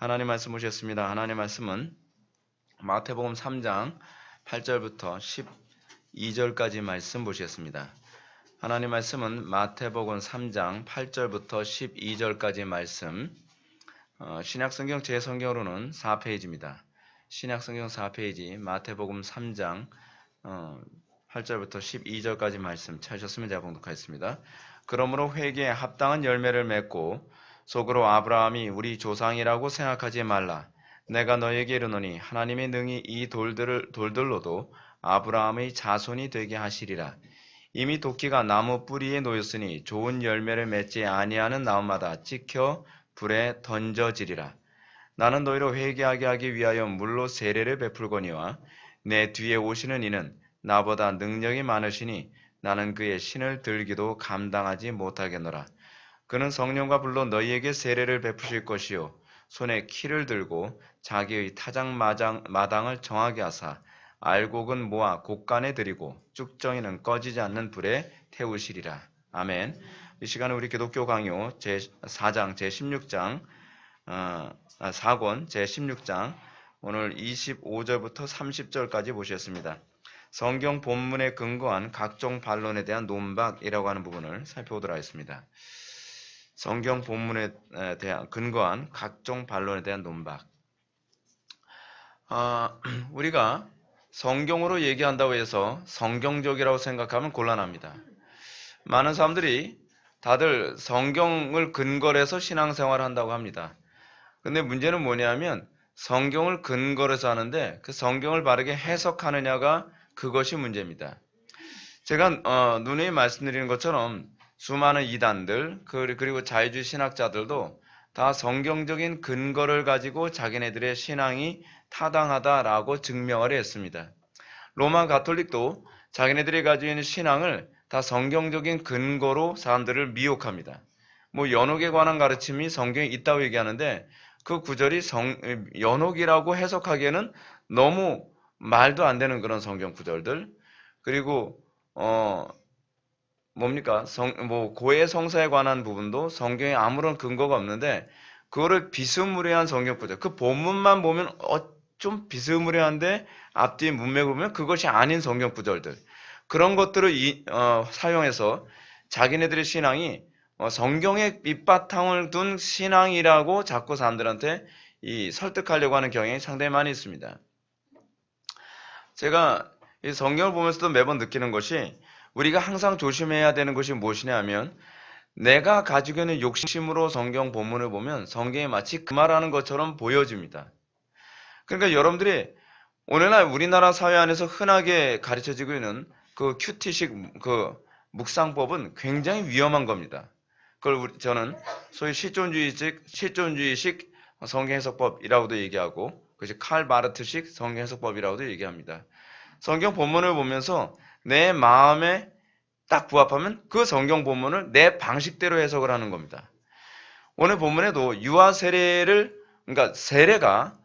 하나님 말씀 보셨습니다. 하나님 말씀은 마태복음 3장 8절부터 12절까지 말씀 보셨습니다. 하나님 말씀은 마태복음 3장 8절부터 12절까지 말씀, 신약성경 제 성경으로는 4페이지입니다. 신약성경 4페이지 마태복음 3장 8절부터 12절까지 말씀 찾으셨으면 제가 봉독하겠습니다. 그러므로 회개에 합당한 열매를 맺고 속으로 아브라함이 우리 조상이라고 생각하지 말라. 내가 너에게 이르노니 하나님의 능히 이 돌들로도 아브라함의 자손이 되게 하시리라. 이미 도끼가 나무 뿌리에 놓였으니 좋은 열매를 맺지 아니하는 나무마다 찍혀 불에 던져지리라. 나는 너희로 회개하게 하기 위하여 물로 세례를 베풀거니와 내 뒤에 오시는 이는 나보다 능력이 많으시니 나는 그의 신을 들기도 감당하지 못하겠노라. 그는 성령과 불로 너희에게 세례를 베푸실 것이요 손에 키를 들고 자기의 타작마당을 정하게 하사 알곡은 모아 곡간에 들이고 쭉정이는 꺼지지 않는 불에 태우시리라. 아멘. 이 시간에 우리 기독교 강요 제4장 제16장 4권 제16장 오늘 25절부터 30절까지 보셨습니다. 성경 본문에 근거한 각종 반론에 대한 논박이라고 하는 부분을 살펴보도록 하겠습니다. 성경 본문에 대한 근거한 각종 반론에 대한 논박. 우리가 성경으로 얘기한다고 해서 성경적이라고 생각하면 곤란합니다. 많은 사람들이 다들 성경을 근거로 해서 신앙생활을 한다고 합니다. 근데 문제는 뭐냐면 성경을 근거로 해서 하는데 그 성경을 바르게 해석하느냐가 그것이 문제입니다. 제가 누누이 말씀드리는 것처럼 수많은 이단들 그리고 자유주의 신학자들도 다 성경적인 근거를 가지고 자기네들의 신앙이 타당하다라고 증명을 했습니다. 로마 가톨릭도 자기네들이 가지고 있는 신앙을 다 성경적인 근거로 사람들을 미혹합니다. 연옥에 관한 가르침이 성경에 있다고 얘기하는데 그 구절이 연옥이라고 해석하기에는 너무 말도 안 되는 그런 성경 구절들, 그리고 고해 성사에 관한 부분도 성경에 아무런 근거가 없는데 그거를 비스무리한 성경 구절, 그 본문만 보면 좀 비스무리한데 앞뒤 문맥을 보면 그것이 아닌 성경 구절들, 그런 것들을 사용해서 자기네들의 신앙이 성경의 밑바탕을 둔 신앙이라고 자꾸 사람들한테 설득하려고 하는 경향이 상당히 많이 있습니다. 제가 이 성경을 보면서도 매번 느끼는 것이 우리가 항상 조심해야 되는 것이 무엇이냐 하면 내가 가지고 있는 욕심으로 성경 본문을 보면 성경이 마치 그 말하는 것처럼 보여집니다. 그러니까 여러분들이 오늘날 우리나라 사회 안에서 흔하게 가르쳐지고 있는 그 큐티식 그 묵상법은 굉장히 위험한 겁니다. 그걸 저는 소위 실존주의식 성경 해석법이라고도 얘기하고 그것이 칼 바르트식 성경 해석법이라고도 얘기합니다. 성경 본문을 보면서 내 마음에 딱 부합하면 그 성경 본문을 내 방식대로 해석을 하는 겁니다. 오늘 본문에도 유아 세례를, 그러니까 세례가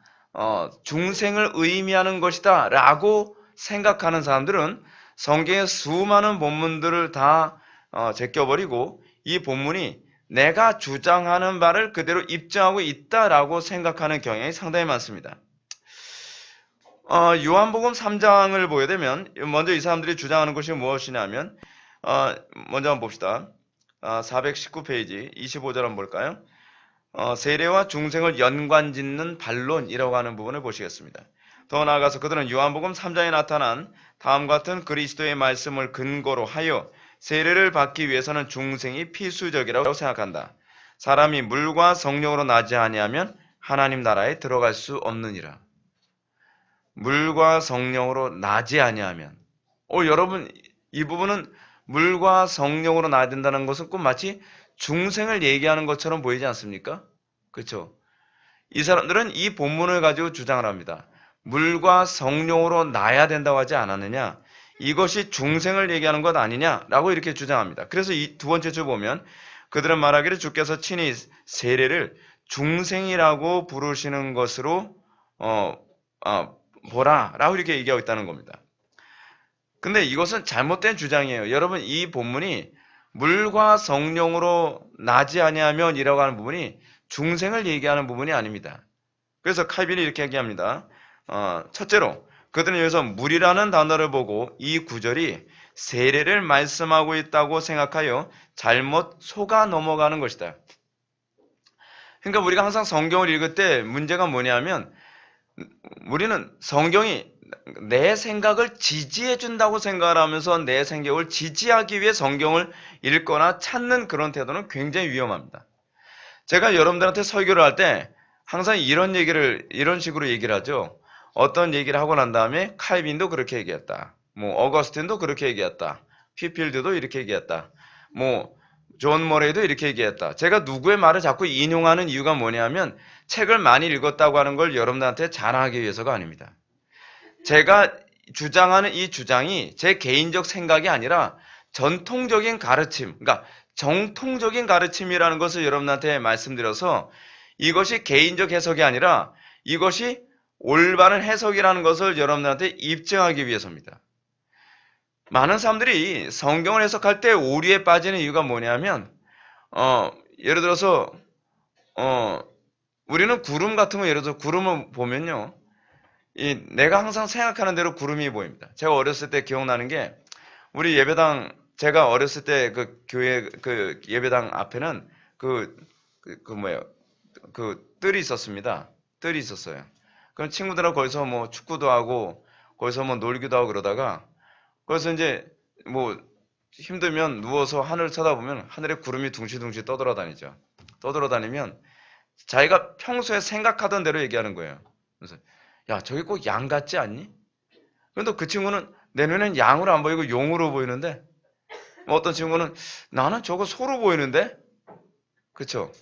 중생을 의미하는 것이다 라고 생각하는 사람들은 성경의 수많은 본문들을 다 제껴버리고 이 본문이 내가 주장하는 바를 그대로 입증하고 있다라고 생각하는 경향이 상당히 많습니다. 요한복음 3장을 보게 되면 먼저 이 사람들이 주장하는 것이 무엇이냐면 먼저 한번 봅시다. 419페이지 25절 한번 볼까요? 세례와 중생을 연관짓는 반론이라고 하는 부분을 보시겠습니다. 더 나아가서 그들은 요한복음 3장에 나타난 다음과 같은 그리스도의 말씀을 근거로 하여 세례를 받기 위해서는 중생이 필수적이라고 생각한다. 사람이 물과 성령으로 나지 아니하면 하나님 나라에 들어갈 수 없느니라. 물과 성령으로 나지 아니하면, 여러분 이 부분은 물과 성령으로 나야 된다는 것은 꼭 마치 중생을 얘기하는 것처럼 보이지 않습니까? 그렇죠? 이 사람들은 이 본문을 가지고 주장을 합니다. 물과 성령으로 나야 된다고 하지 않았느냐? 이것이 중생을 얘기하는 것 아니냐라고 이렇게 주장합니다. 그래서 이 두 번째 줄 보면 그들은 말하기를 주께서 친히 세례를 중생이라고 부르시는 것으로 보라라고 이렇게 얘기하고 있다는 겁니다. 근데 이것은 잘못된 주장이에요. 여러분 이 본문이 물과 성령으로 나지 아니하면이라고 하는 부분이 중생을 얘기하는 부분이 아닙니다. 그래서 칼빈이 이렇게 얘기합니다. 첫째로 그들은 여기서 물이라는 단어를 보고 이 구절이 세례를 말씀하고 있다고 생각하여 잘못 속아 넘어가는 것이다. 그러니까 우리가 항상 성경을 읽을 때 문제가 뭐냐면 우리는 성경이 내 생각을 지지해 준다고 생각을 하면서 내 생각을 지지하기 위해 성경을 읽거나 찾는 그런 태도는 굉장히 위험합니다. 제가 여러분들한테 설교를 할 때 항상 이런 식으로 얘기를 하죠. 어떤 얘기를 하고 난 다음에 칼빈도 그렇게 얘기했다. 뭐 어거스틴도 그렇게 얘기했다. 휘필드도 이렇게 얘기했다. 뭐 존 머레이도 이렇게 얘기했다. 제가 누구의 말을 자꾸 인용하는 이유가 뭐냐면 책을 많이 읽었다고 하는 걸 여러분들한테 자랑하기 위해서가 아닙니다. 제가 주장하는 이 주장이 제 개인적 생각이 아니라 전통적인 가르침, 그러니까 정통적인 가르침이라는 것을 여러분한테 말씀드려서 이것이 개인적 해석이 아니라 이것이 올바른 해석이라는 것을 여러분들한테 입증하기 위해서입니다. 많은 사람들이 성경을 해석할 때 오류에 빠지는 이유가 뭐냐면 예를 들어서 우리는 구름 같은 거 예를 들어서 구름을 보면요. 내가 항상 생각하는 대로 구름이 보입니다. 제가 어렸을 때 기억나는 게 우리 예배당 제가 어렸을 때 그 교회 그 예배당 앞에는 그 뜰이 있었습니다. 뜰이 있었어요. 그럼 친구들하고 거기서 뭐 축구도 하고 거기서 뭐 놀기도 하고 그러다가 그래서 이제 뭐 힘들면 누워서 하늘을 쳐다보면 하늘에 구름이 둥실둥실 떠돌아다니죠. 떠돌아다니면 자기가 평소에 생각하던 대로 얘기하는 거예요. 그래서 야, 저기 꼭 양 같지 않니? 그런데 그 친구는 내 눈엔 양으로 안 보이고 용으로 보이는데 어떤 친구는 나는 저거 소로 보이는데? 그쵸?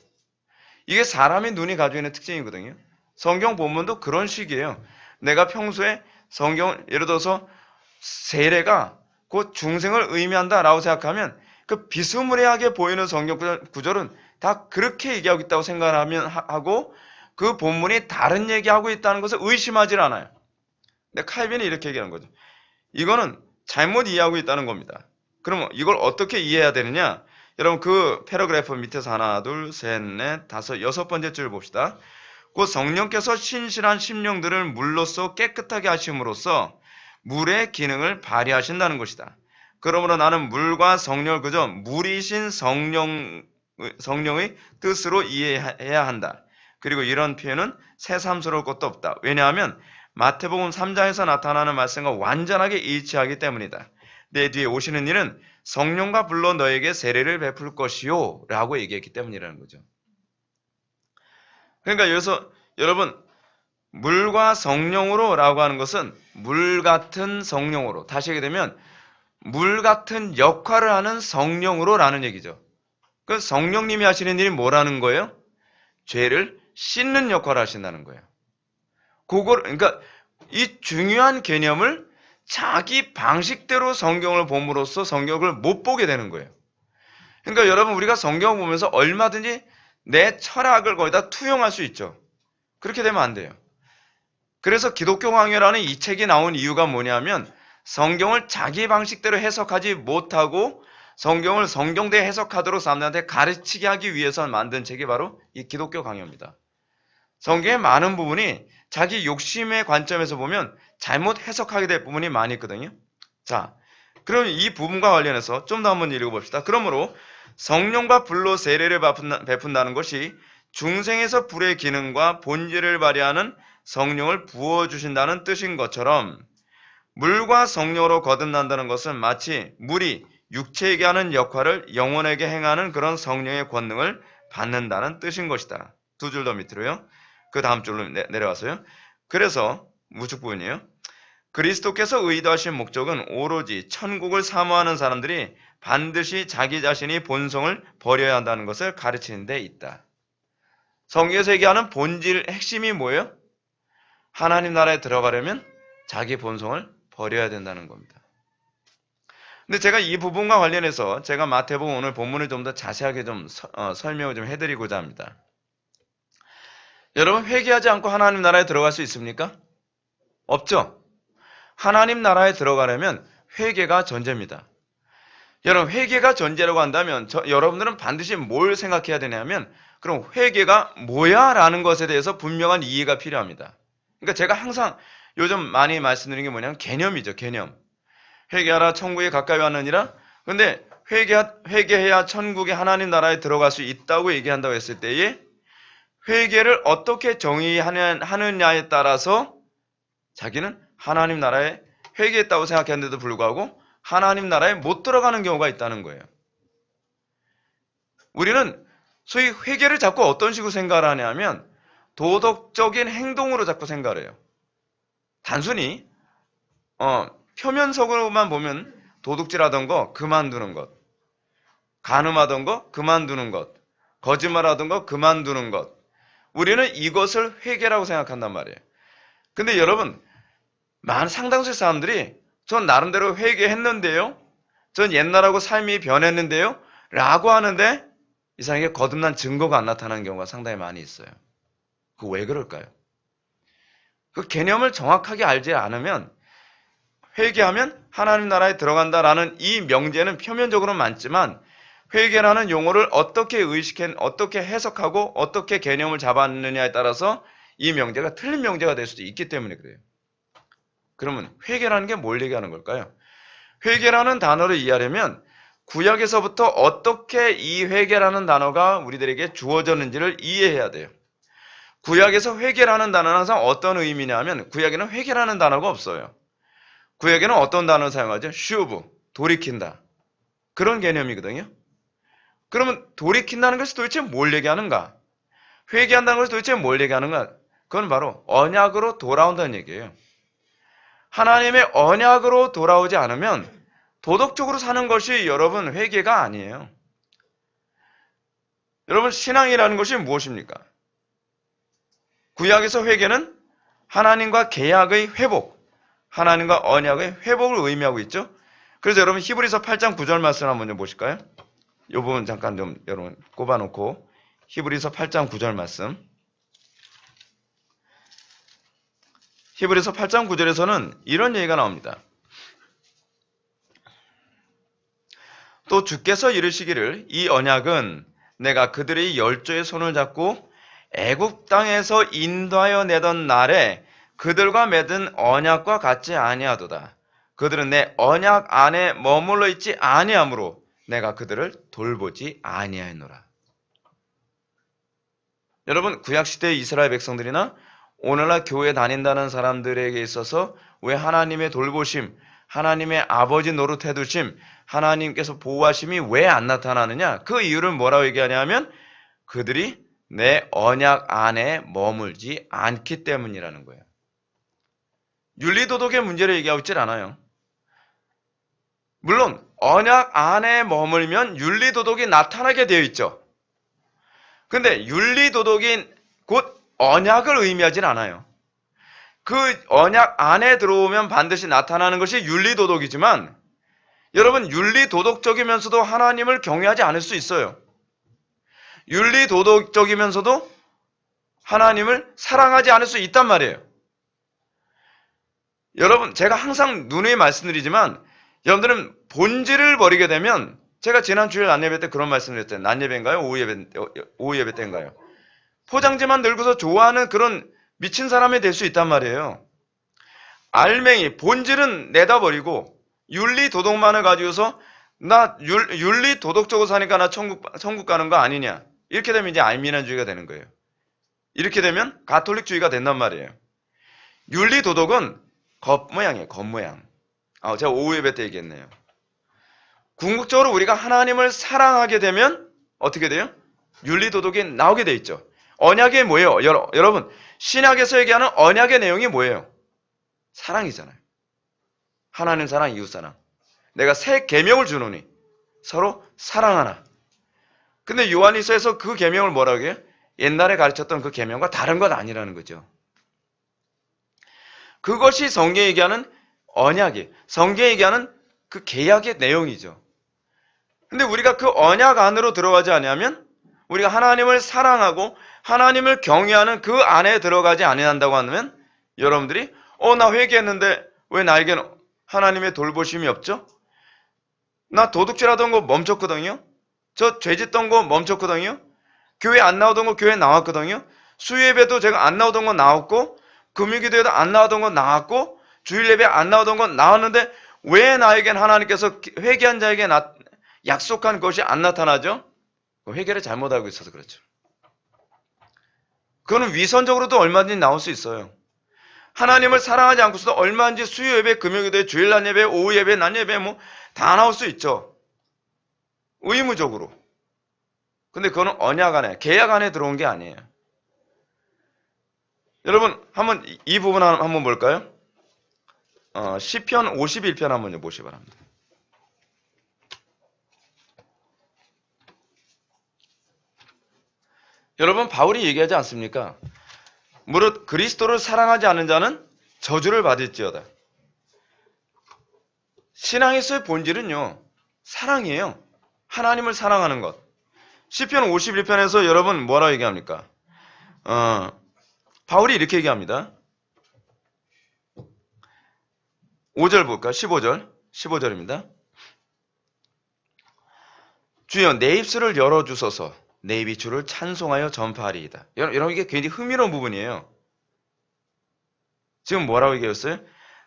이게 사람의 눈이 가지고 있는 특징이거든요. 성경 본문도 그런 식이에요. 내가 평소에 성경을 예를 들어서 세례가 곧 중생을 의미한다라고 생각하면 그 비스무리하게 보이는 성경 구절은 다 그렇게 얘기하고 있다고 생각하면 하고 그 본문이 다른 얘기하고 있다는 것을 의심하지 않아요. 근데 칼빈이 이렇게 얘기하는 거죠. 이거는 잘못 이해하고 있다는 겁니다. 그럼 이걸 어떻게 이해해야 되느냐? 여러분 그 패러그래프 밑에서 하나, 둘, 셋, 넷, 다섯, 여섯 번째 줄 봅시다. 곧 성령께서 신실한 심령들을 물로써 깨끗하게 하심으로써 물의 기능을 발휘하신다는 것이다. 그러므로 나는 물과 성령을 그저 물이신 성령의 뜻으로 이해해야 한다. 그리고 이런 표현은 새삼스러울 것도 없다. 왜냐하면 마태복음 3장에서 나타나는 말씀과 완전하게 일치하기 때문이다. 내 뒤에 오시는 이는 성령과 불로 너에게 세례를 베풀 것이요 라고 얘기했기 때문이라는 거죠. 그러니까 여기서 여러분 물과 성령으로 라고 하는 것은 물 같은 성령으로 다시 하게 되면 물 같은 역할을 하는 성령으로 라는 얘기죠. 그 성령님이 하시는 일이 뭐라는 거예요? 죄를 씻는 역할을 하신다는 거예요. 그러니까 이 중요한 개념을 자기 방식대로 성경을 봄으로써 성경을 못 보게 되는 거예요. 그러니까 여러분 우리가 성경을 보면서 얼마든지 내 철학을 거기다 투영할 수 있죠. 그렇게 되면 안 돼요. 그래서 기독교 강요라는 이 책이 나온 이유가 뭐냐면 성경을 자기 방식대로 해석하지 못하고 성경을 성경대로 해석하도록 사람들한테 가르치게 하기 위해서 만든 책이 바로 이 기독교 강요입니다. 성경의 많은 부분이 자기 욕심의 관점에서 보면 잘못 해석하게 될 부분이 많이 있거든요. 자, 그럼 이 부분과 관련해서 좀 더 한번 읽어봅시다. 그러므로 성령과 불로 세례를 베푼다는 것이 중생에서 불의 기능과 본질을 발휘하는 성령을 부어주신다는 뜻인 것처럼 물과 성령으로 거듭난다는 것은 마치 물이 육체에게 하는 역할을 영혼에게 행하는 그런 성령의 권능을 받는다는 뜻인 것이다. 두 줄 더 밑으로요. 그 다음 줄로 내려와서요. 그래서 우측 부분이에요. 그리스도께서 의도하신 목적은 오로지 천국을 사모하는 사람들이 반드시 자기 자신이 본성을 버려야 한다는 것을 가르치는 데 있다. 성경에서 얘기하는 본질 핵심이 뭐예요? 하나님 나라에 들어가려면 자기 본성을 버려야 된다는 겁니다. 근데 제가 이 부분과 관련해서 제가 마태복음 오늘 본문을 좀 더 자세하게 좀 설명을 좀 해드리고자 합니다. 여러분 회개하지 않고 하나님 나라에 들어갈 수 있습니까? 없죠? 하나님 나라에 들어가려면 회개가 전제입니다. 여러분 회개가 전제라고 한다면 여러분들은 반드시 뭘 생각해야 되냐면 그럼 회개가 뭐야? 라는 것에 대해서 분명한 이해가 필요합니다. 그러니까 제가 항상 요즘 많이 말씀드리는 게 뭐냐면 개념이죠. 개념. 회개하라 천국에 가까이 왔느니라. 근데 회개해야 천국의 하나님 나라에 들어갈 수 있다고 얘기한다고 했을 때에 회개를 어떻게 정의하느냐에 따라서 자기는 하나님 나라에 회개했다고 생각했는데도 불구하고 하나님 나라에 못 들어가는 경우가 있다는 거예요. 우리는 소위 회개를 자꾸 어떤 식으로 생각을 하냐면 도덕적인 행동으로 자꾸 생각을 해요. 단순히 표면적으로만 보면 도둑질하던 거 그만두는 것, 간음하던 거 그만두는 것, 거짓말하던 거 그만두는 것, 우리는 이것을 회개라고 생각한단 말이에요. 근데 여러분, 상당수의 사람들이 전 나름대로 회개했는데요, 전 옛날하고 삶이 변했는데요 라고 하는데 이상하게 거듭난 증거가 안 나타나는 경우가 상당히 많이 있어요. 그 왜 그럴까요? 그 개념을 정확하게 알지 않으면 회개하면 하나님 나라에 들어간다라는 이 명제는 표면적으로는 많지만 회개라는 용어를 어떻게 어떻게 해석하고 어떻게 개념을 잡았느냐에 따라서 이 명제가 틀린 명제가 될 수도 있기 때문에 그래요. 그러면 회개라는 게 뭘 얘기하는 걸까요? 회개라는 단어를 이해하려면 구약에서부터 어떻게 이 회개라는 단어가 우리들에게 주어졌는지를 이해해야 돼요. 구약에서 회개라는 단어는 항상 어떤 의미냐 하면 구약에는 회개라는 단어가 없어요. 구약에는 어떤 단어를 사용하죠? 슈브, 돌이킨다. 그런 개념이거든요. 그러면 돌이킨다는 것이 도대체 뭘 얘기하는가? 회개한다는 것이 도대체 뭘 얘기하는가? 그건 바로 언약으로 돌아온다는 얘기예요. 하나님의 언약으로 돌아오지 않으면 도덕적으로 사는 것이 여러분 회개가 아니에요. 여러분 신앙이라는 것이 무엇입니까? 구약에서 회개는 하나님과 계약의 회복, 하나님과 언약의 회복을 의미하고 있죠. 그래서 여러분 히브리서 8장 9절 말씀 한번 좀 보실까요? 이 부분 잠깐 좀 여러분 꼽아놓고 히브리서 8장 9절 말씀. 히브리서 8장 9절에서는 이런 얘기가 나옵니다. 또 주께서 이르시기를 이 언약은 내가 그들의 열조의 손을 잡고 애굽 땅에서 인도하여 내던 날에 그들과 맺은 언약과 같지 아니하도다. 그들은 내 언약 안에 머물러 있지 아니하므로 내가 그들을 돌보지 아니하였노라. 여러분 구약시대의 이스라엘 백성들이나 오늘날 교회 다닌다는 사람들에게 있어서 왜 하나님의 돌보심, 하나님의 아버지 노릇해 두심, 하나님께서 보호하심이 왜 안 나타나느냐? 그 이유를 뭐라고 얘기하냐면 그들이 내 언약 안에 머물지 않기 때문이라는 거예요. 윤리도덕의 문제를 얘기하고 있질 않아요. 물론 언약 안에 머물면 윤리도덕이 나타나게 되어 있죠. 근데 윤리도덕이 곧 언약을 의미하진 않아요. 그 언약 안에 들어오면 반드시 나타나는 것이 윤리도덕이지만 여러분 윤리도덕적이면서도 하나님을 경외하지 않을 수 있어요. 윤리도덕적이면서도 하나님을 사랑하지 않을 수 있단 말이에요. 여러분 제가 항상 누누이 말씀드리지만 여러분들은 본질을 버리게 되면 제가 지난 주일 난예배 때 그런 말씀을 했잖아요. 난예배인가요? 오후 예배 때인가요? 포장지만 들고서 좋아하는 그런 미친 사람이 될 수 있단 말이에요. 알맹이 본질은 내다버리고 윤리도덕만을 가지고서 나 윤리도덕적으로 사니까 나 천국 가는 거 아니냐. 이렇게 되면 이제 알미난주의가 되는 거예요. 이렇게 되면 가톨릭주의가 된단 말이에요. 윤리도덕은 겉모양이에요. 겉모양. 제가 오후 예배 때 얘기했네요. 궁극적으로 우리가 하나님을 사랑하게 되면 어떻게 돼요? 윤리도덕이 나오게 돼 있죠. 언약이 뭐예요? 여러분 신약에서 얘기하는 언약의 내용이 뭐예요? 사랑이잖아요. 하나님 사랑, 이웃 사랑. 내가 새 계명을 주노니 서로 사랑하나. 근데 요한일서에서 그 계명을 뭐라고 해요? 옛날에 가르쳤던 그 계명과 다른 것 아니라는 거죠. 그것이 성경이 얘기하는 언약이, 성경이 얘기하는 그 계약의 내용이죠. 근데 우리가 그 언약 안으로 들어가지 않으면 우리가 하나님을 사랑하고 하나님을 경외하는 그 안에 들어가지 아니한다고 하면 여러분들이 나 회개했는데 왜 나에게는 하나님의 돌보심이 없죠? 나 도둑질하던 거 멈췄거든요. 저 죄짓던 거 멈췄거든요. 교회 안 나오던 거 교회 나왔거든요. 수요예배도 제가 안 나오던 건 나왔고, 금요기도에도 안 나오던 건 나왔고, 주일예배 안 나오던 건 나왔는데 왜 나에겐 하나님께서 회개한 자에게 약속한 것이 안 나타나죠? 회개를 잘못 알고 있어서 그렇죠. 그거는 위선적으로도 얼마든지 나올 수 있어요. 하나님을 사랑하지 않고서도 얼마든지 수요예배, 금요기도에, 주일날 예배, 오후예배, 낮예배 뭐 다 나올 수 있죠. 의무적으로. 근데 그거는 언약 안에, 계약 안에 들어온 게 아니에요. 여러분, 한번 이 부분 한번 볼까요? 시편 51편 한번 보시기 바랍니다. 여러분, 바울이 얘기하지 않습니까? 무릇 그리스도를 사랑하지 않는 자는 저주를 받을지어다. 신앙에서의 본질은요, 사랑이에요. 하나님을 사랑하는 것. 시편 51편에서 여러분 뭐라고 얘기합니까? 바울이 이렇게 얘기합니다. 5절 볼까요? 15절입니다. 주여 내 입술을 열어주소서 내 입이 주를 찬송하여 전파하리이다. 여러분 이게 굉장히 흥미로운 부분이에요. 지금 뭐라고 얘기했어요?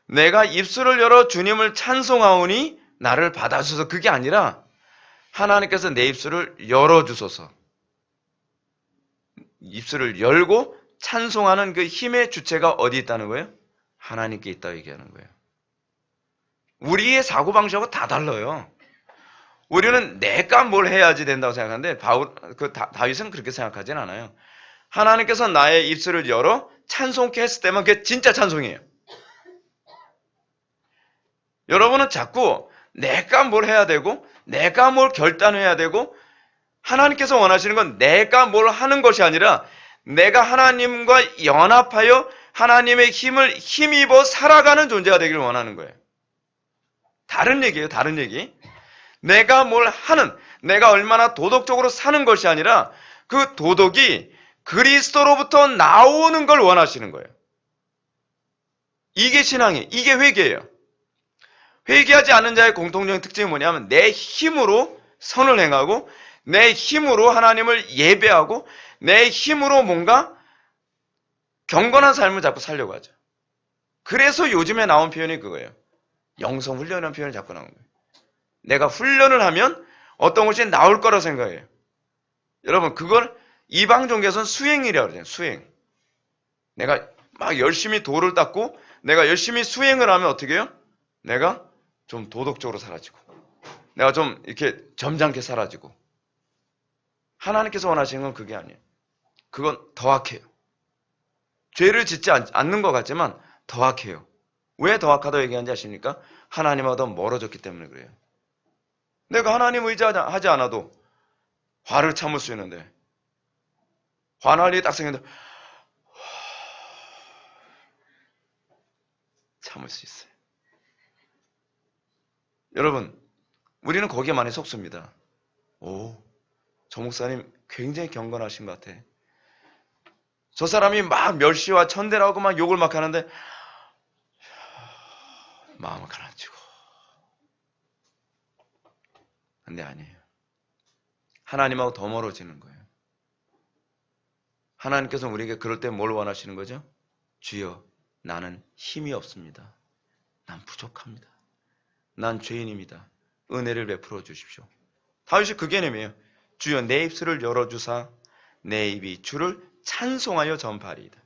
내가 입술을 열어 주님을 찬송하오니 나를 받아주소서. 그게 아니라 하나님께서 내 입술을 열어주소서. 입술을 열고 찬송하는 그 힘의 주체가 어디 있다는 거예요? 하나님께 있다고 얘기하는 거예요. 우리의 사고방식하고 다 달라요. 우리는 내가 뭘 해야지 된다고 생각하는데 다윗은 그렇게 생각하진 않아요. 하나님께서 나의 입술을 열어 찬송케 했을 때만 그게 진짜 찬송이에요. 여러분은 자꾸 내가 뭘 해야 되고 내가 뭘 결단해야 되고 하나님께서 원하시는 건 내가 뭘 하는 것이 아니라 내가 하나님과 연합하여 하나님의 힘을 힘입어 살아가는 존재가 되기를 원하는 거예요. 다른 얘기예요. 다른 얘기. 내가 뭘 하는, 내가 얼마나 도덕적으로 사는 것이 아니라 그 도덕이 그리스도로부터 나오는 걸 원하시는 거예요. 이게 신앙이에요. 이게 회개예요. 회개하지 않는 자의 공통적인 특징이 뭐냐면 내 힘으로 선을 행하고 내 힘으로 하나님을 예배하고 내 힘으로 뭔가 경건한 삶을 자꾸 살려고 하죠. 그래서 요즘에 나온 표현이 그거예요. 영성훈련이라는 표현이 자꾸 나오는 거예요. 내가 훈련을 하면 어떤 것이 나올 거라 생각해요. 여러분 그걸 이방 종교에서는 수행이라고 그러잖아요. 수행. 내가 막 열심히 도를 닦고 내가 열심히 수행을 하면 어떻게 해요? 내가 좀 도덕적으로 사라지고 내가 좀 이렇게 점잖게 사라지고 하나님께서 원하시는 건 그게 아니에요. 그건 더 악해요. 죄를 짓지 않는 것 같지만 더 악해요. 왜 더 악하다고 얘기하는지 아십니까? 하나님하고 더 멀어졌기 때문에 그래요. 내가 하나님 의지하지 않아도 화를 참을 수 있는데 화날 일이 딱 생겼는데 참을 수 있어요. 여러분 우리는 거기에 많이 속습니다. 저 목사님 굉장히 경건하신 것 같아. 저 사람이 막 멸시와 천대를 하고 막 욕을 막 하는데 마음을 가라앉히고. 근데 아니에요. 하나님하고 더 멀어지는 거예요. 하나님께서는 우리에게 그럴 때 뭘 원하시는 거죠? 주여 나는 힘이 없습니다. 난 부족합니다. 난 죄인입니다. 은혜를 베풀어 주십시오. 다윗이 그 개념이에요. 주여 내 입술을 열어주사 내 입이 주를 찬송하여 전파하리이다.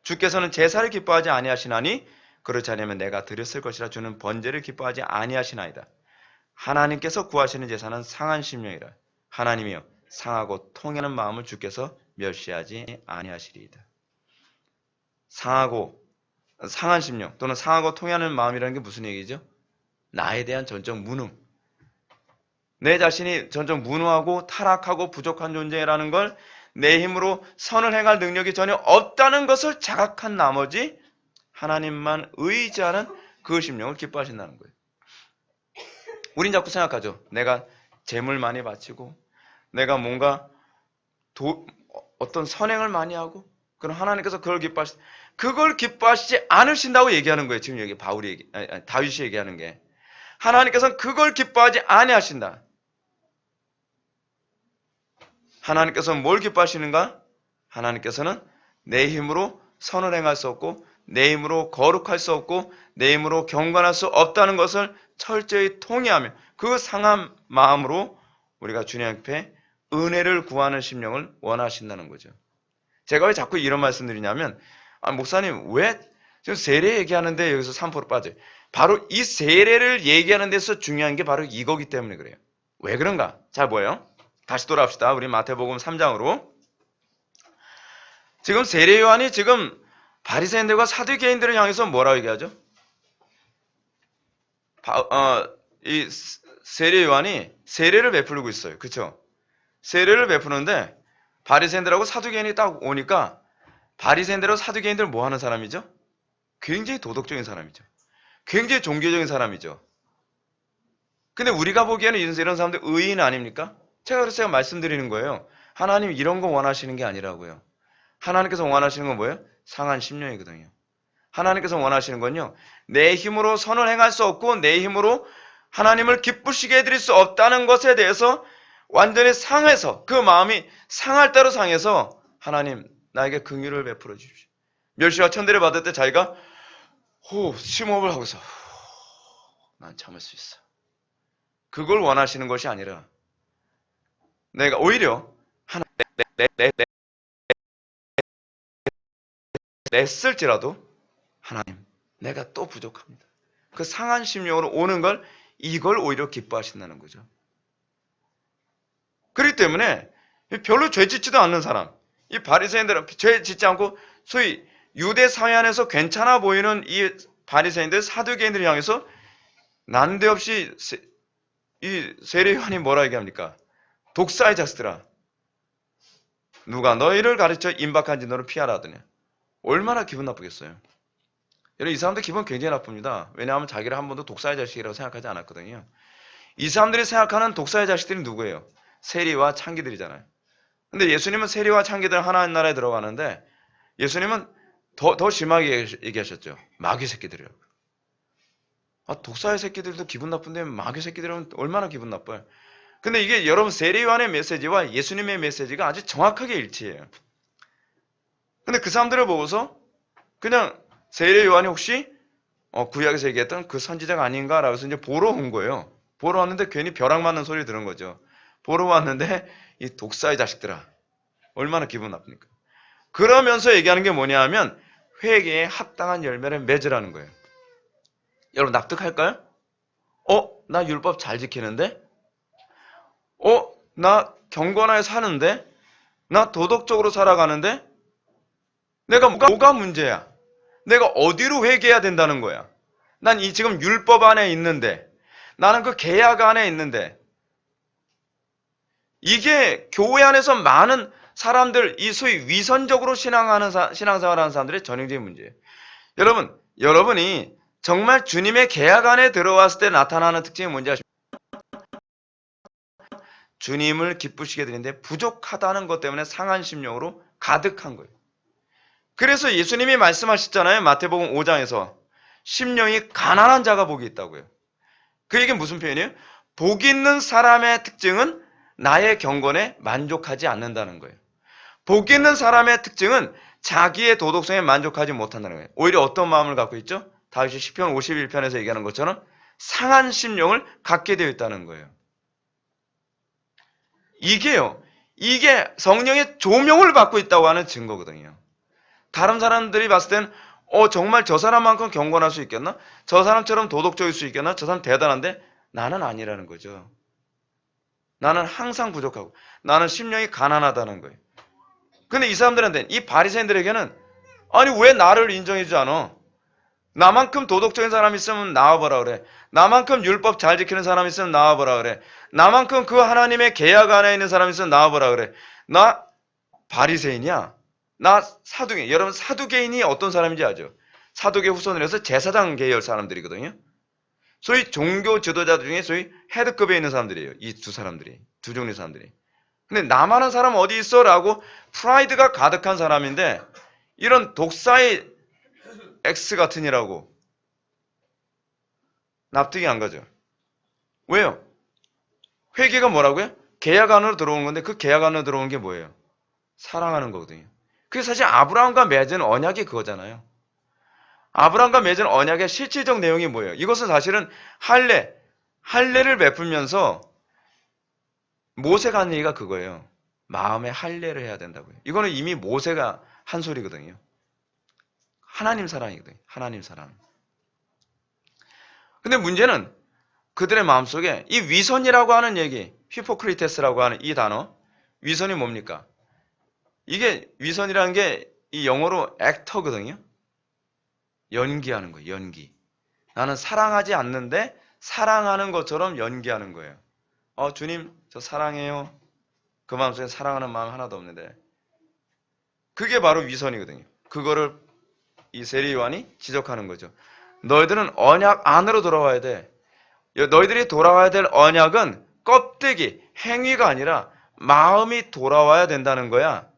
주께서는 제사를 기뻐하지 아니하시나니 그렇지 않으면 내가 드렸을 것이라. 주는 번제를 기뻐하지 아니하시나이다. 하나님께서 구하시는 제사는 상한 심령이라. 하나님이여 상하고 통하는 마음을 주께서 멸시하지 아니하시리이다. 상한 심령 또는 상하고 통하는 마음이라는 게 무슨 얘기죠? 나에 대한 전적 무능. 내 자신이 전적 무능하고 타락하고 부족한 존재라는 걸 내 힘으로 선을 행할 능력이 전혀 없다는 것을 자각한 나머지 하나님만 의지하는 그 심령을 기뻐하신다는 거예요. 우린 자꾸 생각하죠. 내가 재물 많이 바치고 내가 뭔가 어떤 선행을 많이 하고 그럼 하나님께서 그걸 기뻐하시지 않으신다고 얘기하는 거예요. 지금 여기 다윗이 얘기하는 게. 하나님께서는 그걸 기뻐하지 아니하신다. 하나님께서는 뭘 기뻐하시는가? 하나님께서는 내 힘으로 선을 행할 수 없고 내 힘으로 거룩할 수 없고 내 힘으로 경건할 수 없다는 것을 철저히 통회하며 그 상한 마음으로 우리가 주님 앞에 은혜를 구하는 심령을 원하신다는 거죠. 제가 왜 자꾸 이런 말씀 드리냐면 목사님 왜 지금 세례 얘기하는데 여기서 3% 빠져요. 바로 이 세례를 얘기하는 데서 중요한 게 바로 이거기 때문에 그래요. 왜 그런가? 잘 보여요. 다시 돌아갑시다. 우리 마태복음 3장으로. 지금 세례 요한이 지금 바리새인들과 사두개인들을 향해서 뭐라고 얘기하죠? 이 세례 요한이 세례를 베풀고 있어요. 그렇죠? 세례를 베푸는데 바리새인들하고 사두개인이 딱 오니까 바리새인들하고 사두개인들 뭐 하는 사람이죠? 굉장히 도덕적인 사람이죠. 굉장히 종교적인 사람이죠. 근데 우리가 보기에는 이런 사람들 의인 아닙니까? 그래서 말씀드리는 거예요. 하나님 이런 거 원하시는 게 아니라고요. 하나님께서 원하시는 건 뭐예요? 상한 심령이거든요. 하나님께서 원하시는 건요. 내 힘으로 선을 행할 수 없고 내 힘으로 하나님을 기쁘시게 해드릴 수 없다는 것에 대해서 완전히 상해서 그 마음이 상할 대로 상해서 하나님 나에게 긍휼을 베풀어 주십시오. 멸시와 천대를 받을 때 자기가 심호흡을 하고서 난 참을 수 있어. 그걸 원하시는 것이 아니라 내가 오히려 하나 냈을지라도 하나님 내가 또 부족합니다. 그 상한 심령으로 오는 걸 이걸 오히려 기뻐하신다는 거죠. 그렇기 때문에 별로 죄 짓지도 않는 사람, 이 바리새인들은 죄 짓지 않고 소위 유대 사회 안에서 괜찮아 보이는 이 바리새인들 사두개인들을 향해서 난데없이 이 세례 요한이 뭐라 얘기합니까? 독사의 자식들아, 누가 너희를 가르쳐 임박한지 너를 피하라 하더니 얼마나 기분 나쁘겠어요. 여러분 이 사람들 기분 굉장히 나쁩니다. 왜냐하면 자기를 한 번도 독사의 자식이라고 생각하지 않았거든요. 이 사람들이 생각하는 독사의 자식들이 누구예요? 세리와 창기들이잖아요. 근데 예수님은 세리와 창기들 하나님 나라에 들어가는데 예수님은 더 심하게 얘기하셨죠. 마귀 새끼들이라고. 독사의 새끼들도 기분 나쁜데 마귀 새끼들은 얼마나 기분 나빠요. 근데 이게 여러분 세례 요한의 메시지와 예수님의 메시지가 아주 정확하게 일치해요. 근데 그 사람들을 보고서 그냥 세례 요한이 혹시 구약에서 얘기했던 그 선지자가 아닌가라고 해서 이제 보러 온 거예요. 보러 왔는데 괜히 벼락 맞는 소리 들은 거죠. 보러 왔는데 이 독사의 자식들아 얼마나 기분 나쁩니까? 그러면서 얘기하는 게 뭐냐 하면 회개에 합당한 열매를 맺으라는 거예요. 여러분 납득할까요? 나 율법 잘 지키는데? 나 경건하게 사는데? 나 도덕적으로 살아가는데? 내가 뭐가 문제야? 내가 어디로 회개해야 된다는 거야? 난 이 지금 율법 안에 있는데 나는 그 계약 안에 있는데 이게 교회 안에서 많은 사람들 이 소위 위선적으로 신앙생활하는 사람들의 전형적인 문제예요. 여러분이 정말 주님의 계약 안에 들어왔을 때 나타나는 특징이 뭔지 아십니까? 주님을 기쁘시게 드리는데 부족하다는 것 때문에 상한 심령으로 가득한 거예요. 그래서 예수님이 말씀하셨잖아요. 마태복음 5장에서 심령이 가난한 자가 복이 있다고요. 그 얘기는 무슨 표현이에요? 복 있는 사람의 특징은 나의 경건에 만족하지 않는다는 거예요. 복 있는 사람의 특징은 자기의 도덕성에 만족하지 못한다는 거예요. 오히려 어떤 마음을 갖고 있죠? 다윗이 시편 51편에서 얘기하는 것처럼 상한 심령을 갖게 되어 있다는 거예요. 이게 성령의 조명을 받고 있다고 하는 증거거든요. 다른 사람들이 봤을 땐 정말 저 사람만큼 경건할 수 있겠나? 저 사람처럼 도덕적일 수 있겠나? 저 사람 대단한데 나는 아니라는 거죠. 나는 항상 부족하고 나는 심령이 가난하다는 거예요. 근데 이 사람들한테는 이 바리새인들에게는 아니 왜 나를 인정해주지 않아? 나만큼 도덕적인 사람 있으면 나와보라 그래. 나만큼 율법 잘 지키는 사람 있으면 나와보라 그래. 나만큼 그 하나님의 계약 안에 있는 사람 있으면 나와보라 그래. 나 바리새인이야. 나 사두개인. 여러분 사두개인이 어떤 사람인지 아죠? 사두개 후손을 해서 제사장 계열 사람들이거든요. 소위 종교 지도자들 중에 소위 헤드급에 있는 사람들이에요. 이 두 사람들이. 두 종류의 사람들이. 근데 나만한 사람 어디 있어? 라고 프라이드가 가득한 사람인데 이런 독사의 X 같으니라고 납득이 안 가죠. 왜요? 회개가 뭐라고요? 계약 안으로 들어온 건데 그 계약 안으로 들어온 게 뭐예요? 사랑하는 거거든요. 그게 사실 아브라함과 맺은 언약이 그거잖아요. 아브라함과 맺은 언약의 실질적 내용이 뭐예요? 이것은 사실은 할례를 베풀면서 모세가 한 얘기가 그거예요. 마음에 할례를 해야 된다고요. 이거는 이미 모세가 한 소리거든요. 하나님 사랑이거든요. 하나님 사랑. 근데 문제는 그들의 마음속에 이 위선이라고 하는 얘기, 히포크리테스라고 하는 이 단어, 위선이 뭡니까? 이게 위선이라는 게 이 영어로 액터거든요. 연기하는 거예요. 연기. 나는 사랑하지 않는데 사랑하는 것처럼 연기하는 거예요. 주님, 저 사랑해요. 그 마음속에 사랑하는 마음 하나도 없는데. 그게 바로 위선이거든요. 그거를 이 세리 요한이 지적하는 거죠. 너희들은 언약 안으로 돌아와야 돼. 너희들이 돌아와야 될 언약은 껍데기, 행위가 아니라 마음이 돌아와야 된다는 거야.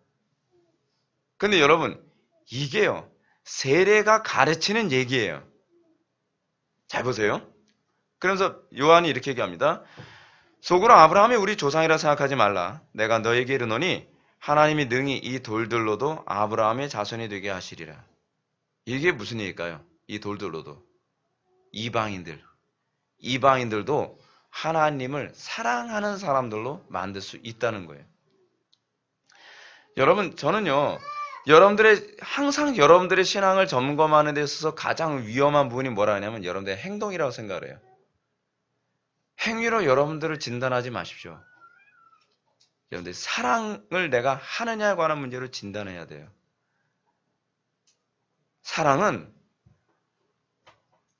근데 여러분, 이게요, 세례가 가르치는 얘기예요. 잘 보세요. 그러면서 요한이 이렇게 얘기합니다. 속으로 아브라함이 우리 조상이라 생각하지 말라. 내가 너에게 이르노니 하나님이 능히 이 돌들로도 아브라함의 자손이 되게 하시리라. 이게 무슨 얘기일까요? 이 돌들로도. 이방인들도 하나님을 사랑하는 사람들로 만들 수 있다는 거예요. 여러분, 저는요, 항상 여러분들의 신앙을 점검하는 데 있어서 가장 위험한 부분이 뭐라 하냐면 여러분들의 행동이라고 생각을 해요. 행위로 여러분들을 진단하지 마십시오. 여러분들 사랑을 내가 하느냐에 관한 문제로 진단해야 돼요. 사랑은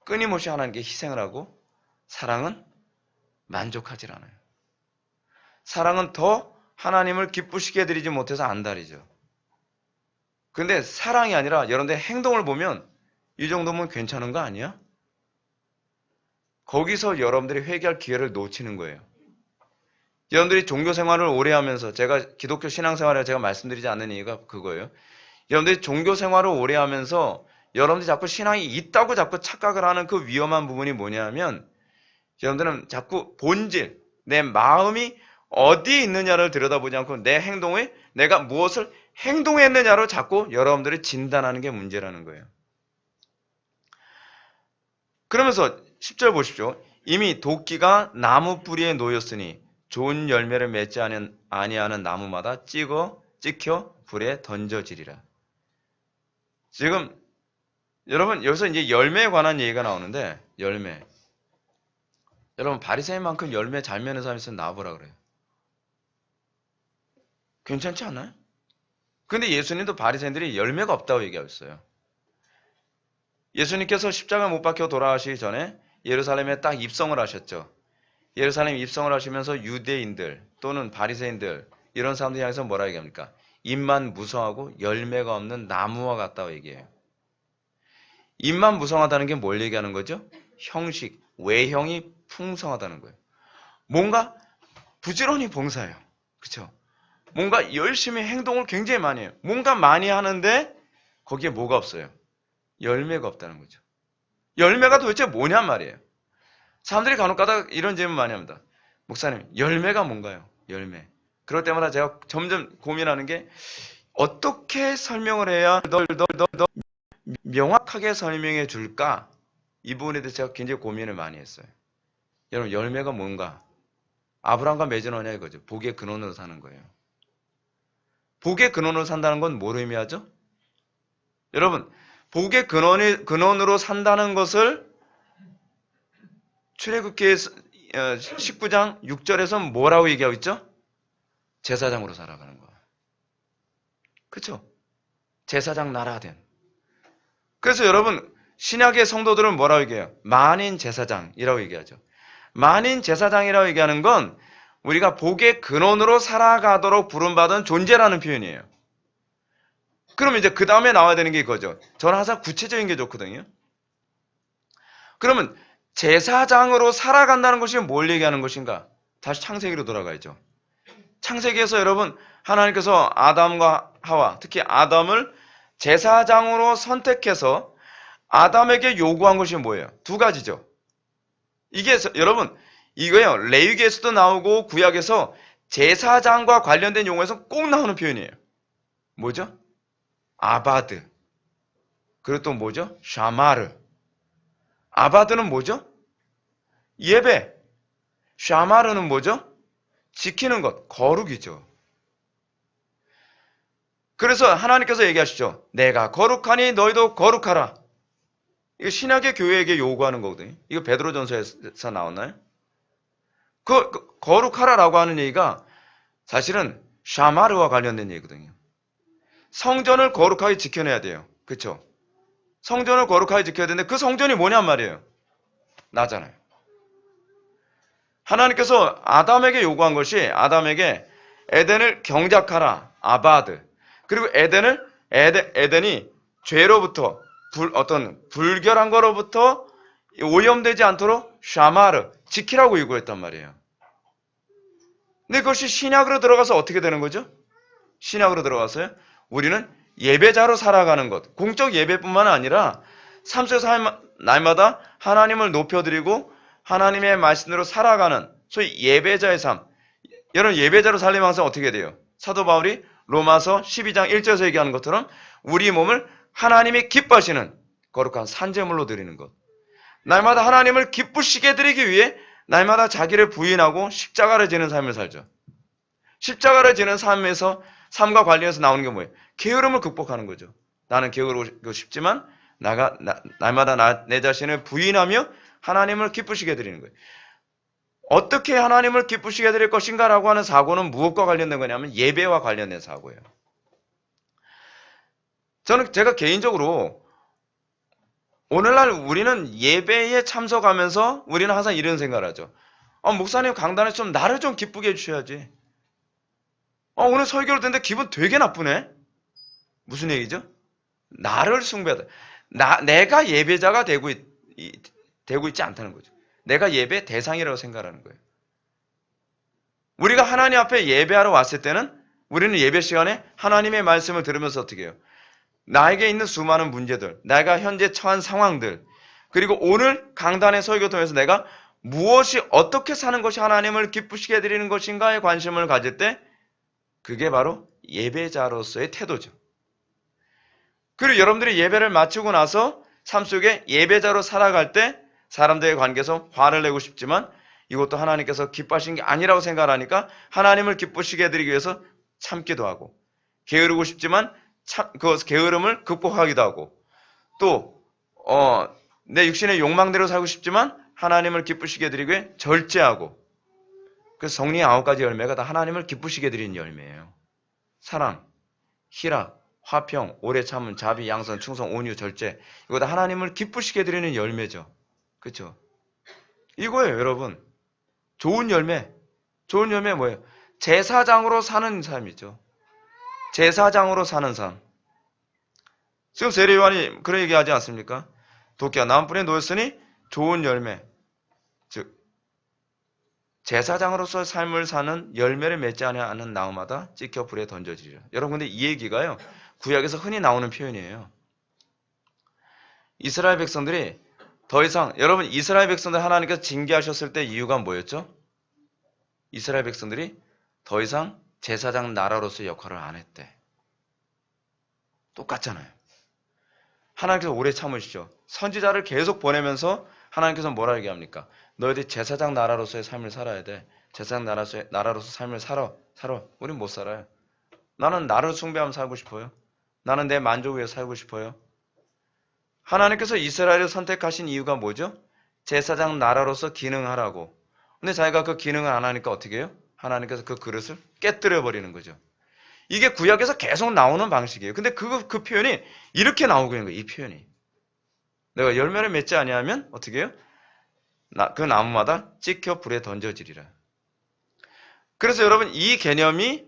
끊임없이 하나님께 희생을 하고 사랑은 만족하질 않아요. 사랑은 더 하나님을 기쁘시게 해드리지 못해서 안달이죠. 근데 사랑이 아니라 여러분들의 행동을 보면 이 정도면 괜찮은 거 아니야? 거기서 여러분들이 회개할 기회를 놓치는 거예요. 여러분들이 종교 생활을 오래 하면서 제가 기독교 신앙생활을 제가 말씀드리지 않는 이유가 그거예요. 여러분들이 종교 생활을 오래 하면서 여러분들이 자꾸 신앙이 있다고 자꾸 착각을 하는 그 위험한 부분이 뭐냐면 여러분들은 자꾸 본질, 내 마음이 어디에 있느냐를 들여다보지 않고 내 행동에 내가 무엇을 행동했느냐로 자꾸 여러분들이 진단하는 게 문제라는 거예요. 그러면서 10절 보십시오. 이미 도끼가 나무 뿌리에 놓였으니 좋은 열매를 맺지 아니하는 나무마다 찍혀 불에 던져지리라. 지금 여러분 여기서 이제 열매에 관한 얘기가 나오는데 열매. 여러분 바리새인만큼 열매 잘 맺는 사람이 있으면 나와보라 그래요. 괜찮지 않아요? 근데 예수님도 바리새인들이 열매가 없다고 얘기하고 있어요. 예수님께서 십자가 못 박혀 돌아가시기 전에 예루살렘에 딱 입성을 하셨죠. 예루살렘 입성을 하시면서 유대인들 또는 바리새인들 이런 사람들 향해서 뭐라 얘기합니까? 입만 무성하고 열매가 없는 나무와 같다고 얘기해요. 입만 무성하다는 게 뭘 얘기하는 거죠? 형식, 외형이 풍성하다는 거예요. 뭔가 부지런히 봉사해요. 그렇죠? 뭔가 열심히 행동을 굉장히 많이 해요. 뭔가 많이 하는데 거기에 뭐가 없어요? 열매가 없다는 거죠. 열매가 도대체 뭐냔 말이에요. 사람들이 간혹 가다가 이런 질문 많이 합니다. 목사님, 열매가 뭔가요? 열매. 그럴 때마다 제가 점점 고민하는 게 어떻게 설명을 해야 널 명확하게 설명해 줄까? 이 부분에 대해서 제가 굉장히 고민을 많이 했어요. 여러분, 열매가 뭔가? 아브라함과 맺은 언약이 거죠. 복의 근원으로 사는 거예요. 복의 근원으로 산다는 건 뭘 의미하죠? 여러분, 복의 근원으로 산다는 것을 출애굽기 19장 6절에서 뭐라고 얘기하고 있죠? 제사장으로 살아가는 거예요. 그렇죠? 제사장 나라된. 그래서 여러분 신약의 성도들은 뭐라고 얘기해요? 만인 제사장이라고 얘기하죠. 만인 제사장이라고 얘기하는 건 우리가 복의 근원으로 살아가도록 부름받은 존재라는 표현이에요. 그럼 이제 그 다음에 나와야 되는 게 이거죠. 저는 항상 구체적인 게 좋거든요. 그러면 제사장으로 살아간다는 것이 뭘 얘기하는 것인가? 다시 창세기로 돌아가야죠. 창세기에서 여러분 하나님께서 아담과 하와, 특히 아담을 제사장으로 선택해서 아담에게 요구한 것이 뭐예요? 두 가지죠. 이게 여러분 이거예요. 레위기에서도 나오고 구약에서 제사장과 관련된 용어에서 꼭 나오는 표현이에요. 뭐죠? 아바드. 그리고 또 뭐죠? 샤마르. 아바드는 뭐죠? 예배. 샤마르는 뭐죠? 지키는 것, 거룩이죠. 그래서 하나님께서 얘기하시죠. 내가 거룩하니 너희도 거룩하라. 이거 신약의 교회에게 요구하는 거거든요. 이거 베드로전서에서 나왔나요? 거룩하라라고 하는 얘기가 사실은 샤마르와 관련된 얘기거든요. 성전을 거룩하게 지켜내야 돼요. 그렇죠? 성전을 거룩하게 지켜야 되는데 그 성전이 뭐냔 말이에요. 나잖아요. 하나님께서 아담에게 요구한 것이 아담에게 에덴을 경작하라. 아바드. 그리고 에덴이 죄로부터 어떤 불결한 거로부터 오염되지 않도록 샤마르 지키라고 요구했단 말이에요. 근데 그것이 신약으로 들어가서 어떻게 되는 거죠? 신약으로 들어가서요. 우리는 예배자로 살아가는 것. 공적 예배뿐만 아니라 삶 속에서 날마다 하나님을 높여드리고 하나님의 말씀으로 살아가는 소위 예배자의 삶. 여러분 예배자로 살려면 항상 어떻게 돼요? 사도 바울이 로마서 12장 1절에서 얘기하는 것처럼 우리 몸을 하나님이 기뻐하시는 거룩한 산제물로 드리는 것. 날마다 하나님을 기쁘시게 드리기 위해 날마다 자기를 부인하고 십자가를 지는 삶을 살죠. 십자가를 지는 삶과 관련해서 나오는 게 뭐예요? 게으름을 극복하는 거죠. 나는 게으르고 싶지만 날마다 내 자신을 부인하며 하나님을 기쁘시게 드리는 거예요. 어떻게 하나님을 기쁘시게 드릴 것인가라고 하는 사고는 무엇과 관련된 거냐면 예배와 관련된 사고예요. 제가 개인적으로 오늘날 우리는 예배에 참석하면서 우리는 항상 이런 생각을 하죠. 목사님 강단에 좀 나를 좀 기쁘게 해주셔야지. 오늘 설교를 듣는데 기분 되게 나쁘네. 무슨 얘기죠? 나를 숭배하다. 내가 예배자가 되고 있지 않다는 거죠. 내가 예배 대상이라고 생각하는 거예요. 우리가 하나님 앞에 예배하러 왔을 때는 우리는 예배 시간에 하나님의 말씀을 들으면서 어떻게 해요? 나에게 있는 수많은 문제들, 내가 현재 처한 상황들, 그리고 오늘 강단의 설교 통해서 내가 무엇이 어떻게 사는 것이 하나님을 기쁘시게 해드리는 것인가에 관심을 가질 때 그게 바로 예배자로서의 태도죠. 그리고 여러분들이 예배를 마치고 나서 삶 속에 예배자로 살아갈 때 사람들의 관계에서 화를 내고 싶지만 이것도 하나님께서 기뻐하신 게 아니라고 생각하니까 하나님을 기쁘시게 해드리기 위해서 참기도 하고 게으르고 싶지만 그 게으름을 극복하기도 하고 또 내 육신의 욕망대로 살고 싶지만 하나님을 기쁘시게 해드리기 위해 절제하고 그래서 성령의 9가지 열매가 다 하나님을 기쁘시게 해드리는 열매예요. 사랑, 희락, 화평, 오래 참음, 자비, 양선, 충성, 온유, 절제 이거 다 하나님을 기쁘시게 해드리는 열매죠. 그렇죠? 이거예요, 여러분. 좋은 열매 뭐예요? 제사장으로 사는 삶이죠. 제사장으로 사는 삶. 지금 세례요한이 그런 얘기하지 않습니까? 도끼가 나무꾼에 놓였으니 좋은 열매. 즉 제사장으로서 삶을 사는 열매를 맺지 않은 나무마다 찍혀 불에 던져지리라. 여러분 근데 이 얘기가요. 구약에서 흔히 나오는 표현이에요. 이스라엘 백성들이 더 이상 여러분 이스라엘 백성들 하나님께서 징계하셨을 때 이유가 뭐였죠? 이스라엘 백성들이 더 이상 제사장 나라로서의 역할을 안 했대. 똑같잖아요. 하나님께서 오래 참으시죠. 선지자를 계속 보내면서 하나님께서 뭐라 얘기합니까? 너희들이 제사장 나라로서의 삶을 살아야 돼. 제사장 나라로서 삶을 살아. 우린 못 살아요. 나는 나를 숭배하며 살고 싶어요. 나는 내 만족 위해 살고 싶어요. 하나님께서 이스라엘을 선택하신 이유가 뭐죠? 제사장 나라로서 기능하라고. 근데 자기가 그 기능을 안 하니까 어떻게 해요? 하나님께서 그 그릇을 깨뜨려 버리는 거죠. 이게 구약에서 계속 나오는 방식이에요. 근데 그 표현이 이렇게 나오고 있는 거예요. 이 표현이. 내가 열매를 맺지 아니하면 어떻게 해요? 그 나무마다 찍혀 불에 던져지리라. 그래서 여러분 이 개념이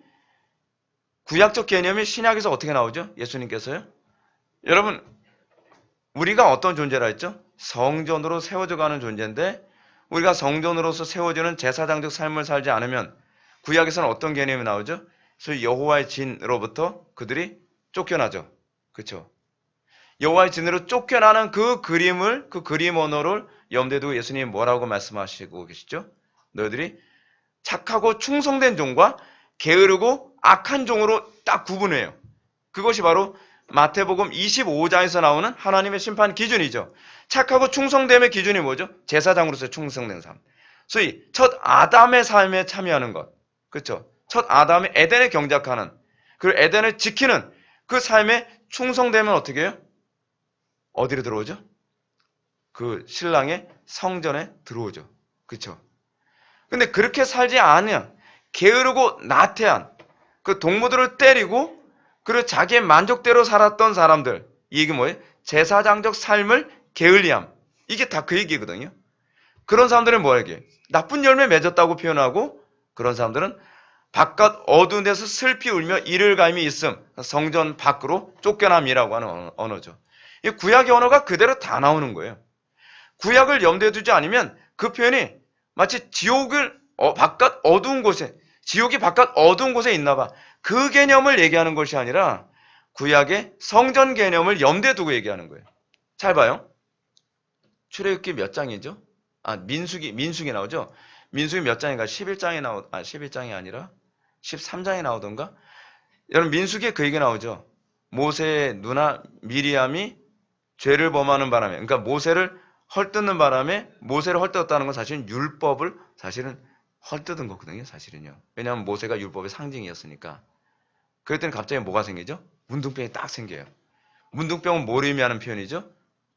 구약적 개념이 신약에서 어떻게 나오죠? 예수님께서요. 여러분 우리가 어떤 존재라 했죠? 성전으로 세워져 가는 존재인데 우리가 성전으로서 세워지는 제사장적 삶을 살지 않으면 구약에서는 어떤 개념이 나오죠? 소위 여호와의 진으로부터 그들이 쫓겨나죠. 그렇죠? 여호와의 진으로 쫓겨나는 그 그림 언어를 염두에 두고 예수님이 뭐라고 말씀하시고 계시죠? 너희들이 착하고 충성된 종과 게으르고 악한 종으로 딱 구분해요. 그것이 바로 마태복음 25장에서 나오는 하나님의 심판 기준이죠. 착하고 충성됨의 기준이 뭐죠? 제사장으로서 충성된 삶. 소위 첫 아담의 삶에 참여하는 것. 그렇죠? 첫 아담의 에덴에 경작하는, 그리고 에덴을 지키는 그 삶에 충성되면 어떻게 해요? 어디로 들어오죠? 그 신랑의 성전에 들어오죠. 그렇죠? 근데 그렇게 살지 않으면 게으르고 나태한, 그 동무들을 때리고 그리고 자기의 만족대로 살았던 사람들, 이 얘기 뭐예요? 제사장적 삶을 게을리함. 이게 다 그 얘기거든요. 그런 사람들은 뭐예요? 나쁜 열매 맺었다고 표현하고, 그런 사람들은 바깥 어두운 데서 슬피 울며 이를 갈미 있음, 성전 밖으로 쫓겨남이라고 하는 언어죠. 이 구약의 언어가 그대로 다 나오는 거예요. 구약을 염두에 두지 않으면 그 표현이 마치 지옥을 바깥 어두운 곳에, 지옥이 바깥 어두운 곳에 있나 봐, 그 개념을 얘기하는 것이 아니라 구약의 성전 개념을 염두에 두고 얘기하는 거예요. 잘 봐요. 출애굽기 몇 장이죠? 민수기 나오죠? 민수기 몇 장인가? 11장이 아니라 13장에 나오던가? 여러분, 민수기에 그 얘기 나오죠? 모세의 누나 미리암이 죄를 범하는 바람에, 그러니까 모세를 헐뜯는 바람에, 모세를 헐뜯었다는 건 사실은 율법을 사실은 헐뜯은 거거든요, 사실은요. 왜냐하면 모세가 율법의 상징이었으니까. 그랬더니 갑자기 뭐가 생기죠? 문둥병이 딱 생겨요. 문둥병은 뭘 의미하는 표현이죠?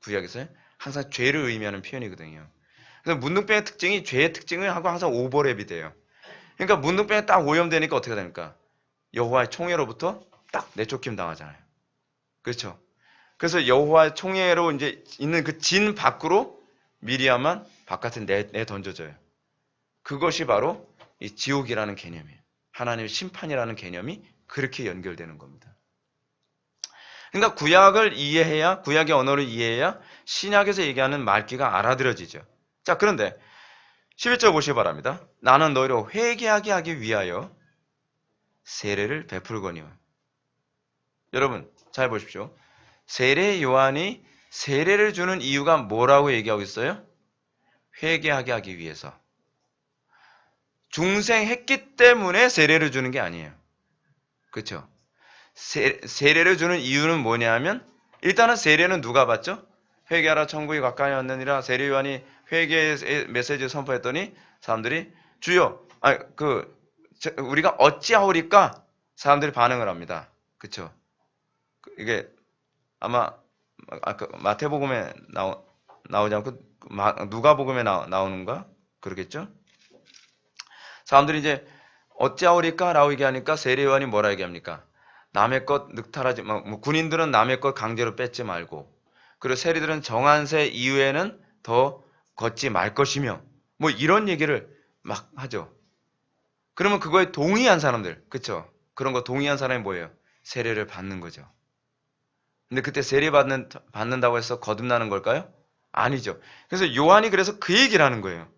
구약에서요? 항상 죄를 의미하는 표현이거든요. 그래서 문둥병의 특징이 죄의 특징을 하고 항상 오버랩이 돼요. 그러니까 문둥병에 딱 오염되니까 어떻게 됩니까? 여호와의 총애로부터 딱 내쫓김 당하잖아요. 그렇죠? 그래서 여호와의 총애로 이제 있는 그 진 밖으로 미리암만 바깥에 내 던져져요. 그것이 바로 이 지옥이라는 개념이에요. 하나님의 심판이라는 개념이 그렇게 연결되는 겁니다. 그러니까 구약을 이해해야, 구약의 언어를 이해해야 신약에서 얘기하는 말귀가 알아들어지죠. 자, 그런데 11절 보시기 바랍니다. 나는 너희로 회개하게 하기 위하여 세례를 베풀거니와. 여러분 잘 보십시오. 세례 요한이 세례를 주는 이유가 뭐라고 얘기하고 있어요? 회개하게 하기 위해서. 중생했기 때문에 세례를 주는 게 아니에요. 그렇죠? 세례를 주는 이유는 뭐냐면, 일단은 세례는 누가 받죠? 회개하라 천국이 가까이 왔느니라. 세례 요한이 회개의 메시지를 선포했더니 사람들이 주여, 우리가 어찌하오리까? 사람들이 반응을 합니다. 그렇죠? 이게 아마 마태복음에 나오지 않고 누가복음에 나오는가? 그러겠죠? 사람들이 이제 어찌하오리까? 라고 얘기하니까 세례 요한이 뭐라 얘기합니까? 남의 것 늑탈하지, 군인들은 남의 것 강제로 뺏지 말고, 그리고 세리들은 정한 새 이후에는 더 걷지 말 것이며, 이런 얘기를 막 하죠. 그러면 그거에 동의한 사람들, 그쵸? 그런 거 동의한 사람이 뭐예요? 세례를 받는 거죠. 근데 그때 세례 받는다고 해서 거듭나는 걸까요? 아니죠. 그래서 요한이 그래서 그 얘기를 하는 거예요.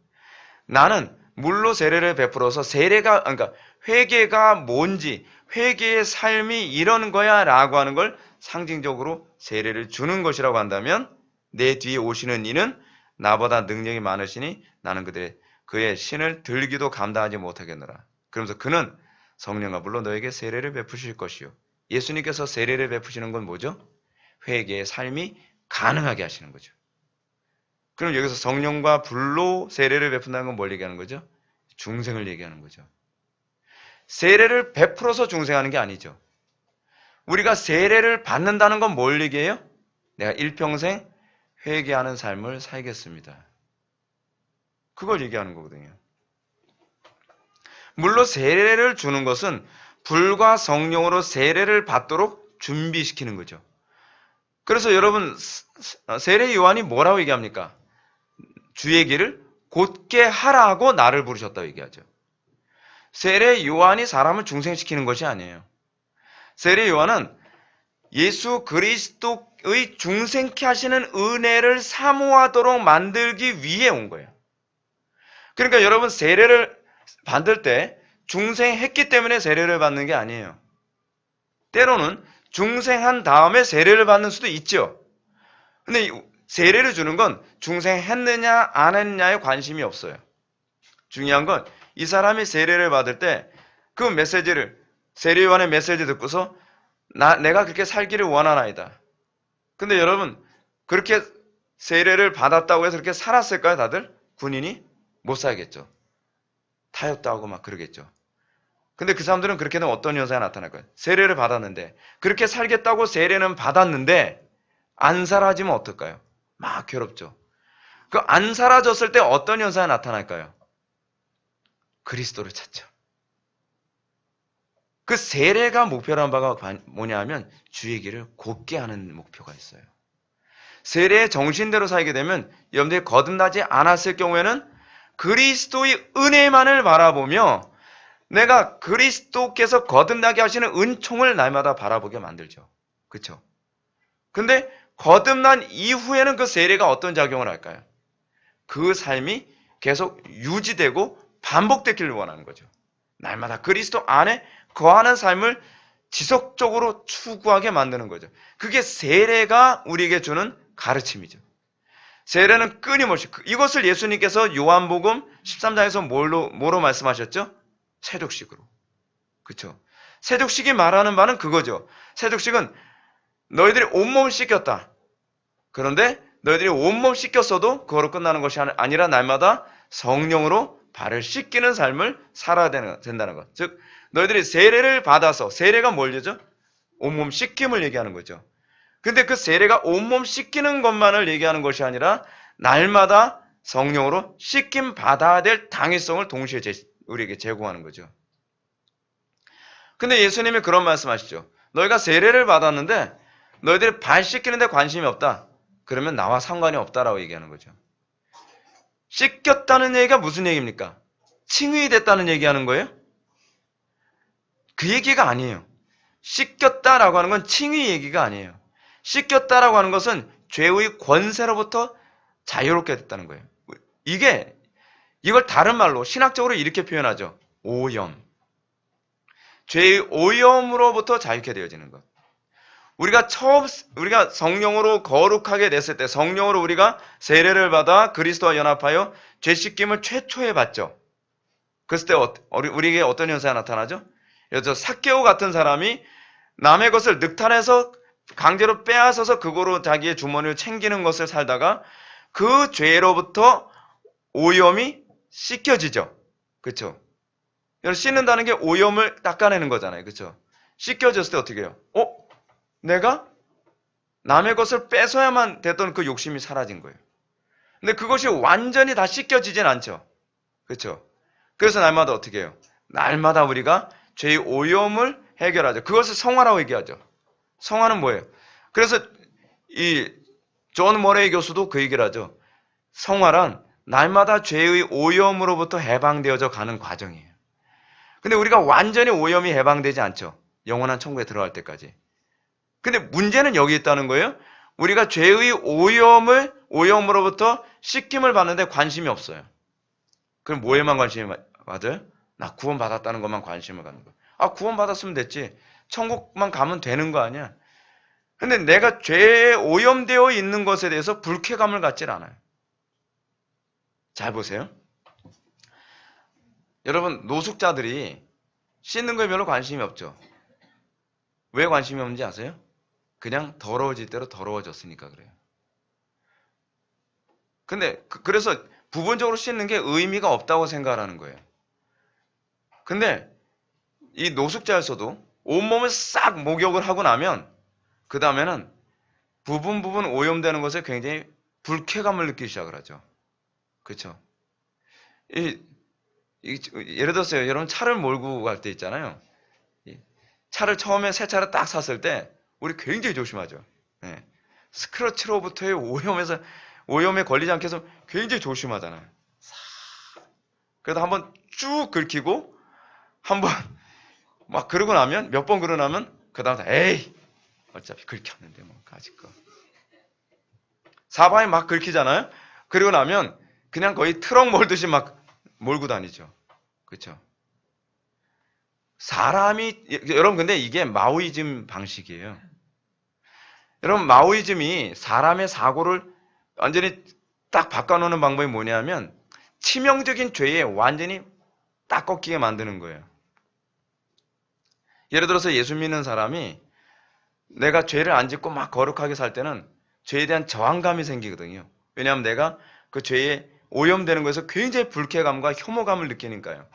나는 물로 세례를 베풀어서 그러니까 회개가 뭔지, 회개의 삶이 이런 거야 라고 하는 걸 상징적으로 세례를 주는 것이라고 한다면, 내 뒤에 오시는 이는 나보다 능력이 많으시니 나는 그의 신을 들기도 감당하지 못하겠노라. 그러면서 그는 성령과 불로 너에게 세례를 베푸실 것이요. 예수님께서 세례를 베푸시는 건 뭐죠? 회개의 삶이 가능하게 하시는 거죠. 그럼 여기서 성령과 불로 세례를 베푼다는 건 뭘 얘기하는 거죠? 중생을 얘기하는 거죠. 세례를 베풀어서 중생하는 게 아니죠. 우리가 세례를 받는다는 건 뭘 얘기해요? 내가 일평생 회개하는 삶을 살겠습니다. 그걸 얘기하는 거거든요. 물론 세례를 주는 것은 불과 성령으로 세례를 받도록 준비시키는 거죠. 그래서 여러분, 세례 요한이 뭐라고 얘기합니까? 주의 길을 곧게 하라고 나를 부르셨다고 얘기하죠. 세례 요한이 사람을 중생시키는 것이 아니에요. 세례 요한은 예수 그리스도의 중생케 하시는 은혜를 사모하도록 만들기 위해 온 거예요. 그러니까 여러분, 세례를 받을 때 중생했기 때문에 세례를 받는 게 아니에요. 때로는 중생한 다음에 세례를 받는 수도 있죠. 근데 세례를 주는 건 중생했느냐 안 했느냐에 관심이 없어요. 중요한 건 이 사람이 세례를 받을 때 그 메시지를 세례요한의 메시지 듣고서 내가 그렇게 살기를 원하나이다. 근데 여러분 그렇게 세례를 받았다고 해서 그렇게 살았을까요? 다들? 군인이? 못 살겠죠. 타협도 막 그러겠죠. 근데 그 사람들은 그렇게 되면 어떤 현상이 나타날까요? 세례를 받았는데 그렇게 살겠다고 세례는 받았는데 안 사라지면 어떨까요? 막 괴롭죠. 그 안 사라졌을 때 어떤 현상이 나타날까요? 그리스도를 찾죠. 그 세례가 목표란 바가 뭐냐 하면 주의 길을 곧게 하는 목표가 있어요. 세례의 정신대로 살게 되면 여러분들이 거듭나지 않았을 경우에는 그리스도의 은혜만을 바라보며 내가 그리스도께서 거듭나게 하시는 은총을 날마다 바라보게 만들죠. 그렇죠? 근데 거듭난 이후에는 그 세례가 어떤 작용을 할까요? 그 삶이 계속 유지되고 반복되기를 원하는 거죠. 날마다 그리스도 안에 거하는 삶을 지속적으로 추구하게 만드는 거죠. 그게 세례가 우리에게 주는 가르침이죠. 세례는 끊임없이 이것을 예수님께서 요한복음 13장에서 뭐로 말씀하셨죠? 세족식으로. 그렇죠? 세족식이 말하는 바는 그거죠. 세족식은 너희들이 온몸을 씻겼다. 그런데 너희들이 온몸 씻겼어도 그거로 끝나는 것이 아니라 날마다 성령으로 발을 씻기는 삶을 살아야 된다는 것. 즉 너희들이 세례를 받아서 세례가 뭘죠? 온몸 씻김을 얘기하는 거죠. 근데 그 세례가 온몸 씻기는 것만을 얘기하는 것이 아니라 날마다 성령으로 씻김 받아야 될 당위성을 동시에 우리에게 제공하는 거죠. 근데 예수님이 그런 말씀하시죠. 너희가 세례를 받았는데 너희들이 발 씻기는 데 관심이 없다. 그러면 나와 상관이 없다라고 얘기하는 거죠. 씻겼다는 얘기가 무슨 얘기입니까? 칭의이 됐다는 얘기하는 거예요? 그 얘기가 아니에요. 씻겼다라고 하는 건 칭의 얘기가 아니에요. 씻겼다라고 하는 것은 죄의 권세로부터 자유롭게 됐다는 거예요. 이걸 다른 말로 신학적으로 이렇게 표현하죠. 오염. 죄의 오염으로부터 자유케 되어지는 것. 우리가 성령으로 거룩하게 됐을 때, 성령으로 우리가 세례를 받아 그리스도와 연합하여 죄 씻김을 최초에 받죠. 그랬을 때 우리에게 어떤 현상이 나타나죠? 예를 들어 삭개오 같은 사람이 남의 것을 늑탈해서 강제로 빼앗아서 그거로 자기의 주머니를 챙기는 것을 살다가 그 죄로부터 오염이 씻겨지죠. 그렇죠? 씻는다는 게 오염을 닦아내는 거잖아요. 그렇죠? 씻겨졌을 때 어떻게 해요? 내가 남의 것을 뺏어야만 됐던 그 욕심이 사라진 거예요. 근데 그것이 완전히 다 씻겨지진 않죠. 그렇죠? 그래서 날마다 어떻게 해요? 날마다 우리가 죄의 오염을 해결하죠. 그것을 성화라고 얘기하죠. 성화는 뭐예요? 그래서 이 존 머레이 교수도 그 얘기를 하죠. 성화란 날마다 죄의 오염으로부터 해방되어져 가는 과정이에요. 근데 우리가 완전히 오염이 해방되지 않죠. 영원한 천국에 들어갈 때까지. 근데 문제는 여기 있다는 거예요. 우리가 죄의 오염으로부터 씻김을 받는데 관심이 없어요. 그럼 뭐에만 관심이 맞아요? 나 구원 받았다는 것만 관심을 갖는 거예요. 구원 받았으면 됐지. 천국만 가면 되는 거 아니야. 근데 내가 죄에 오염되어 있는 것에 대해서 불쾌감을 갖질 않아요. 잘 보세요. 여러분, 노숙자들이 씻는 거에 별로 관심이 없죠. 왜 관심이 없는지 아세요? 그냥 더러워질 대로 더러워졌으니까 그래요. 근데 그래서 부분적으로 씻는 게 의미가 없다고 생각하는 거예요. 근데 이 노숙자에서도 온몸을 싹 목욕을 하고 나면 그 다음에는 부분 오염되는 것에 굉장히 불쾌감을 느끼기 시작을 하죠. 그렇죠? 예를 들어서 여러분 차를 몰고 갈 때 있잖아요. 차를 처음에 새 차를 딱 샀을 때 우리 굉장히 조심하죠. 네. 스크래치로부터의 오염에 걸리지 않게 해서 굉장히 조심하잖아요. 그래도 한번 쭉 긁히고 한번 막 그러고 나면 몇 번 그러고 나면 그 다음에 에이 어차피 긁혔는데 뭐 가질 거. 사방에 막 긁히잖아요. 그리고 나면 그냥 거의 트럭 몰듯이 막 몰고 다니죠. 그렇죠? 여러분 근데 이게 마오이즘 방식이에요. 여러분 마오이즘이 사람의 사고를 완전히 딱 바꿔놓는 방법이 뭐냐면 치명적인 죄에 완전히 딱 꺾이게 만드는 거예요. 예를 들어서 예수 믿는 사람이 내가 죄를 안 짓고 막 거룩하게 살 때는 죄에 대한 저항감이 생기거든요. 왜냐하면 내가 그 죄에 오염되는 것에서 굉장히 불쾌감과 혐오감을 느끼니까요.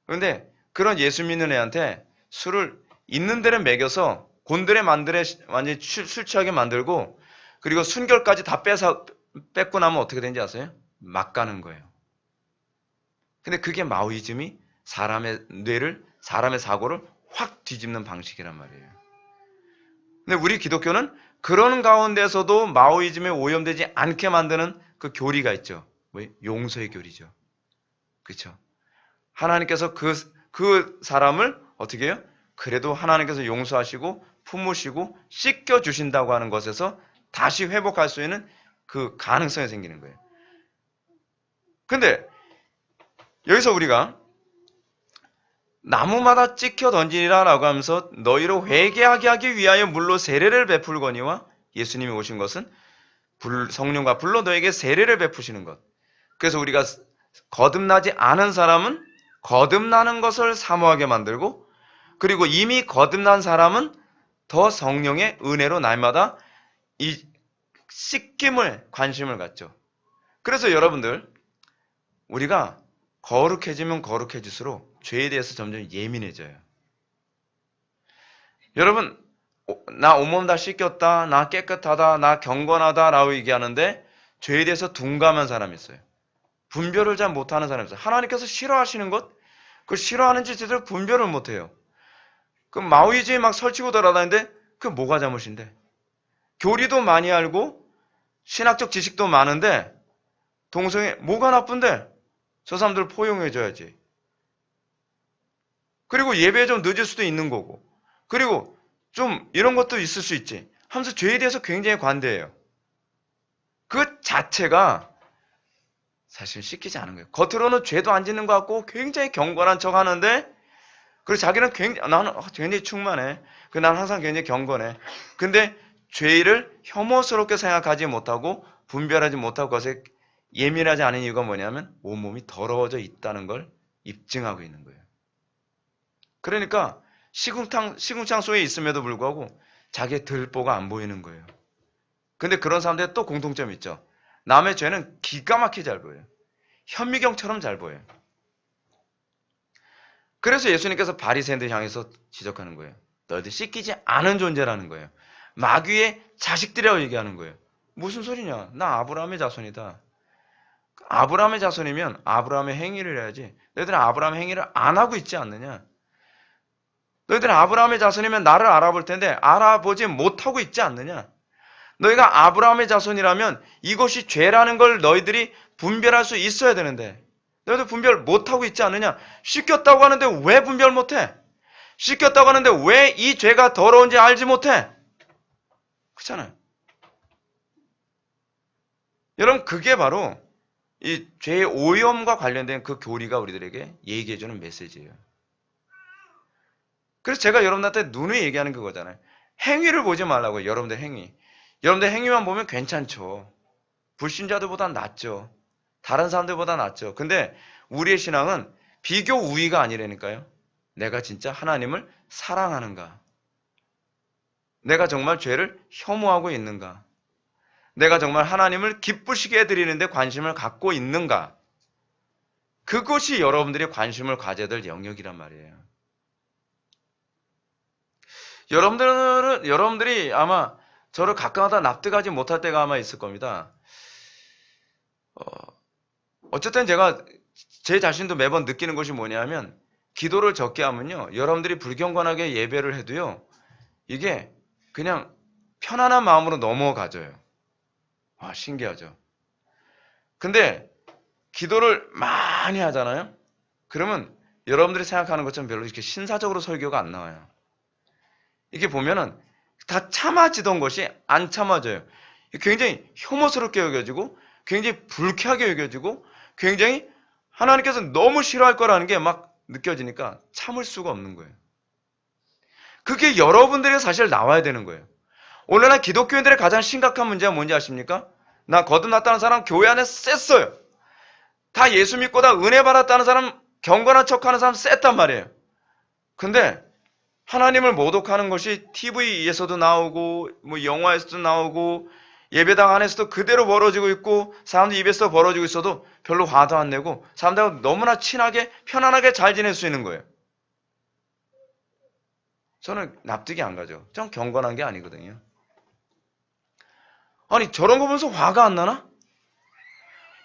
그런데 그런 예수 믿는 애한테 술을 있는 대로 먹여서 곤드레 만드레 완전히 술 취하게 만들고 그리고 순결까지 다 뺏고 나면 어떻게 되는지 아세요? 막 가는 거예요. 근데 그게 마오이즘이 사람의 뇌를, 사람의 사고를 확 뒤집는 방식이란 말이에요. 근데 우리 기독교는 그런 가운데서도 마오이즘에 오염되지 않게 만드는 그 교리가 있죠. 뭐 용서의 교리죠. 그렇죠? 하나님께서 그 사람을 어떻게 해요? 그래도 하나님께서 용서하시고 품으시고 씻겨주신다고 하는 것에서 다시 회복할 수 있는 그 가능성이 생기는 거예요. 근데 여기서 우리가 나무마다 찍혀 던지리라 라고 하면서 너희로 회개하게 하기 위하여 물로 세례를 베풀거니와 예수님이 오신 것은 성령과 불로 너에게 세례를 베푸시는 것. 그래서 우리가 거듭나지 않은 사람은 거듭나는 것을 사모하게 만들고 그리고 이미 거듭난 사람은 더 성령의 은혜로 날마다 이 씻김을 관심을 갖죠. 그래서 여러분들 우리가 거룩해지면 거룩해질수록 죄에 대해서 점점 예민해져요. 여러분 나 온몸 다 씻겼다, 나 깨끗하다, 나 경건하다 라고 얘기하는데 죄에 대해서 둔감한 사람이 있어요. 분별을 잘 못하는 사람이 있어요. 하나님께서 싫어하시는 것, 그 싫어하는지 제대로 분별을 못해요. 그 마오이즘에 막 설치고 돌아다니는데 그 뭐가 잘못인데? 교리도 많이 알고 신학적 지식도 많은데 동성애 뭐가 나쁜데? 저 사람들 포용해줘야지. 그리고 예배에 좀 늦을 수도 있는 거고 그리고 좀 이런 것도 있을 수 있지 하면서 죄에 대해서 굉장히 관대해요. 그 자체가 사실 씻기지 않은 거예요. 겉으로는 죄도 안 짓는 것 같고 굉장히 경건한 척 하는데 그리고 자기는 나는 굉장히 충만해. 난 항상 굉장히 경건해. 근데 죄를 혐오스럽게 생각하지 못하고 분별하지 못하고 그것에 예민하지 않은 이유가 뭐냐면 온몸이 더러워져 있다는 걸 입증하고 있는 거예요. 그러니까 시궁창 속에 있음에도 불구하고 자기의 들보가 안 보이는 거예요. 근데 그런 사람들의 또 공통점이 있죠. 남의 죄는 기가 막히게 잘 보여요. 현미경처럼 잘 보여요. 그래서 예수님께서 바리새인들 향해서 지적하는 거예요. 너희들 씻기지 않은 존재라는 거예요. 마귀의 자식들이라고 얘기하는 거예요. 무슨 소리냐? 나 아브라함의 자손이다. 아브라함의 자손이면 아브라함의 행위를 해야지. 너희들은 아브라함의 행위를 안 하고 있지 않느냐? 너희들은 아브라함의 자손이면 나를 알아볼 텐데 알아보지 못하고 있지 않느냐? 너희가 아브라함의 자손이라면 이것이 죄라는 걸 너희들이 분별할 수 있어야 되는데 너희들 분별 못하고 있지 않느냐? 씻겼다고 하는데 왜 분별 못해? 씻겼다고 하는데 왜 이 죄가 더러운지 알지 못해? 그렇잖아요. 여러분 그게 바로 이 죄의 오염과 관련된 그 교리가 우리들에게 얘기해주는 메시지예요. 그래서 제가 여러분한테 눈에 얘기하는 그거잖아요. 행위를 보지 말라고요. 여러분들 행위. 여러분들 행위만 보면 괜찮죠. 불신자들보다 낫죠. 다른 사람들보다 낫죠. 근데 우리의 신앙은 비교 우위가 아니라니까요. 내가 진짜 하나님을 사랑하는가? 내가 정말 죄를 혐오하고 있는가? 내가 정말 하나님을 기쁘시게 해드리는데 관심을 갖고 있는가? 그것이 여러분들이 관심을 가져야 될 영역이란 말이에요. 여러분들이 아마 저를 가끔가다 납득하지 못할 때가 아마 있을 겁니다. 어쨌든 제가 제 자신도 매번 느끼는 것이 뭐냐면 기도를 적게 하면요. 여러분들이 불경건하게 예배를 해도요. 이게 그냥 편안한 마음으로 넘어가져요. 와, 신기하죠. 근데 기도를 많이 하잖아요. 그러면 여러분들이 생각하는 것처럼 별로 이렇게 신사적으로 설교가 안 나와요. 이게 보면은 다 참아지던 것이 안 참아져요. 굉장히 혐오스럽게 여겨지고 굉장히 불쾌하게 여겨지고 굉장히 하나님께서 너무 싫어할 거라는 게 막 느껴지니까 참을 수가 없는 거예요. 그게 여러분들이 사실 나와야 되는 거예요. 오늘날 기독교인들의 가장 심각한 문제가 뭔지 아십니까? 나 거듭났다는 사람 교회 안에 셌어요. 다 예수 믿고 다 은혜 받았다는 사람 경건한 척하는 사람 셌단 말이에요. 근데 하나님을 모독하는 것이 TV에서도 나오고 뭐 영화에서도 나오고 예배당 안에서도 그대로 벌어지고 있고 사람들 입에서 벌어지고 있어도 별로 화도 안 내고 사람들하고 너무나 친하게 편안하게 잘 지낼 수 있는 거예요. 저는 납득이 안 가죠. 전 경건한 게 아니거든요. 아니 저런 거 보면서 화가 안 나나?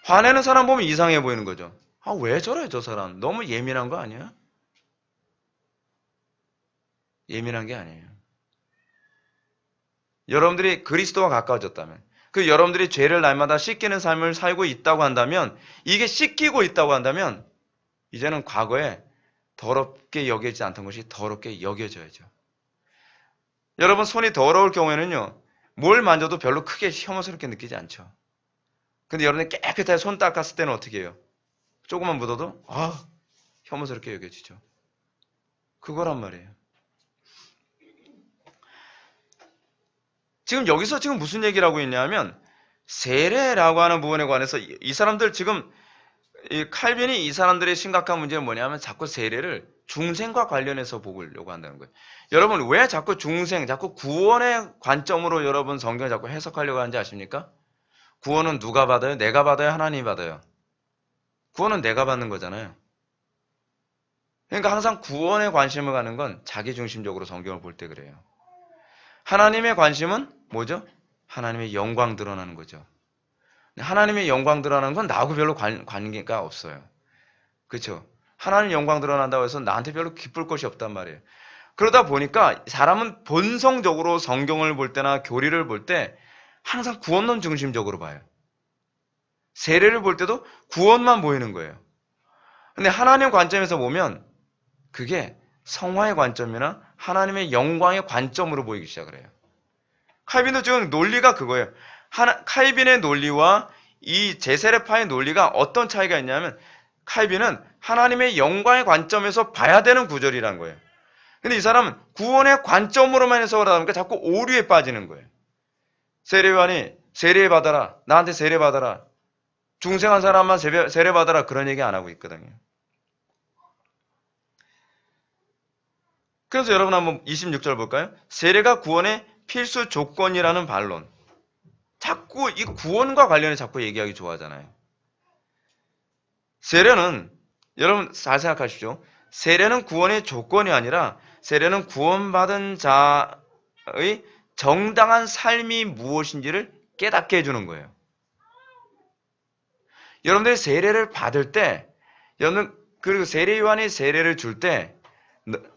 화내는 사람 보면 이상해 보이는 거죠. 아, 왜 저래 저 사람? 너무 예민한 거 아니야? 예민한 게 아니에요. 여러분들이 그리스도와 가까워졌다면, 그 여러분들이 죄를 날마다 씻기는 삶을 살고 있다고 한다면, 이게 씻기고 있다고 한다면 이제는 과거에 더럽게 여겨지지 않던 것이 더럽게 여겨져야죠. 여러분 손이 더러울 경우에는요, 뭘 만져도 별로 크게 혐오스럽게 느끼지 않죠. 근데 여러분이 깨끗하게 손 닦았을 때는 어떻게 해요? 조금만 묻어도 혐오스럽게 여겨지죠. 그거란 말이에요. 지금 여기서 지금 무슨 얘기를 하고 있냐면 세례라고 하는 부분에 관해서 이 사람들 지금 이 칼빈이 이 사람들의 심각한 문제는 뭐냐면 자꾸 세례를 중생과 관련해서 보려고 한다는 거예요. 여러분 왜 자꾸 중생, 자꾸 구원의 관점으로 여러분 성경을 자꾸 해석하려고 하는지 아십니까? 구원은 누가 받아요? 내가 받아요? 하나님이 받아요? 구원은 내가 받는 거잖아요. 그러니까 항상 구원에 관심을 가는 건 자기중심적으로 성경을 볼 때 그래요. 하나님의 관심은 뭐죠? 하나님의 영광 드러나는 거죠. 하나님의 영광 드러나는 건 나하고 별로 관계가 없어요. 그렇죠? 하나님 영광 드러난다고 해서 나한테 별로 기쁠 것이 없단 말이에요. 그러다 보니까 사람은 본성적으로 성경을 볼 때나 교리를 볼 때 항상 구원론 중심적으로 봐요. 세례를 볼 때도 구원만 보이는 거예요. 근데 하나님 관점에서 보면 그게 성화의 관점이나 하나님의 영광의 관점으로 보이기 시작을 해요. 칼빈도 지금 논리가 그거예요. 칼빈의 논리와 이 제세례파의 논리가 어떤 차이가 있냐면 칼빈은 하나님의 영광의 관점에서 봐야 되는 구절이란 거예요. 근데 이 사람은 구원의 관점으로만 해석을 하다 보니까 자꾸 오류에 빠지는 거예요. 세례요한이 세례 받아라. 나한테 세례 받아라. 중생한 사람만 세례 받아라. 그런 얘기 안 하고 있거든요. 그래서 여러분 한번 26절 볼까요? 세례가 구원의 필수 조건이라는 반론. 자꾸 이 구원과 관련해 자꾸 얘기하기 좋아하잖아요. 세례는 여러분 잘 생각하십시오. 세례는 구원의 조건이 아니라 세례는 구원받은 자의 정당한 삶이 무엇인지를 깨닫게 해주는 거예요. 여러분들이 세례를 받을 때, 그리고 세례요한이 세례를 줄 때,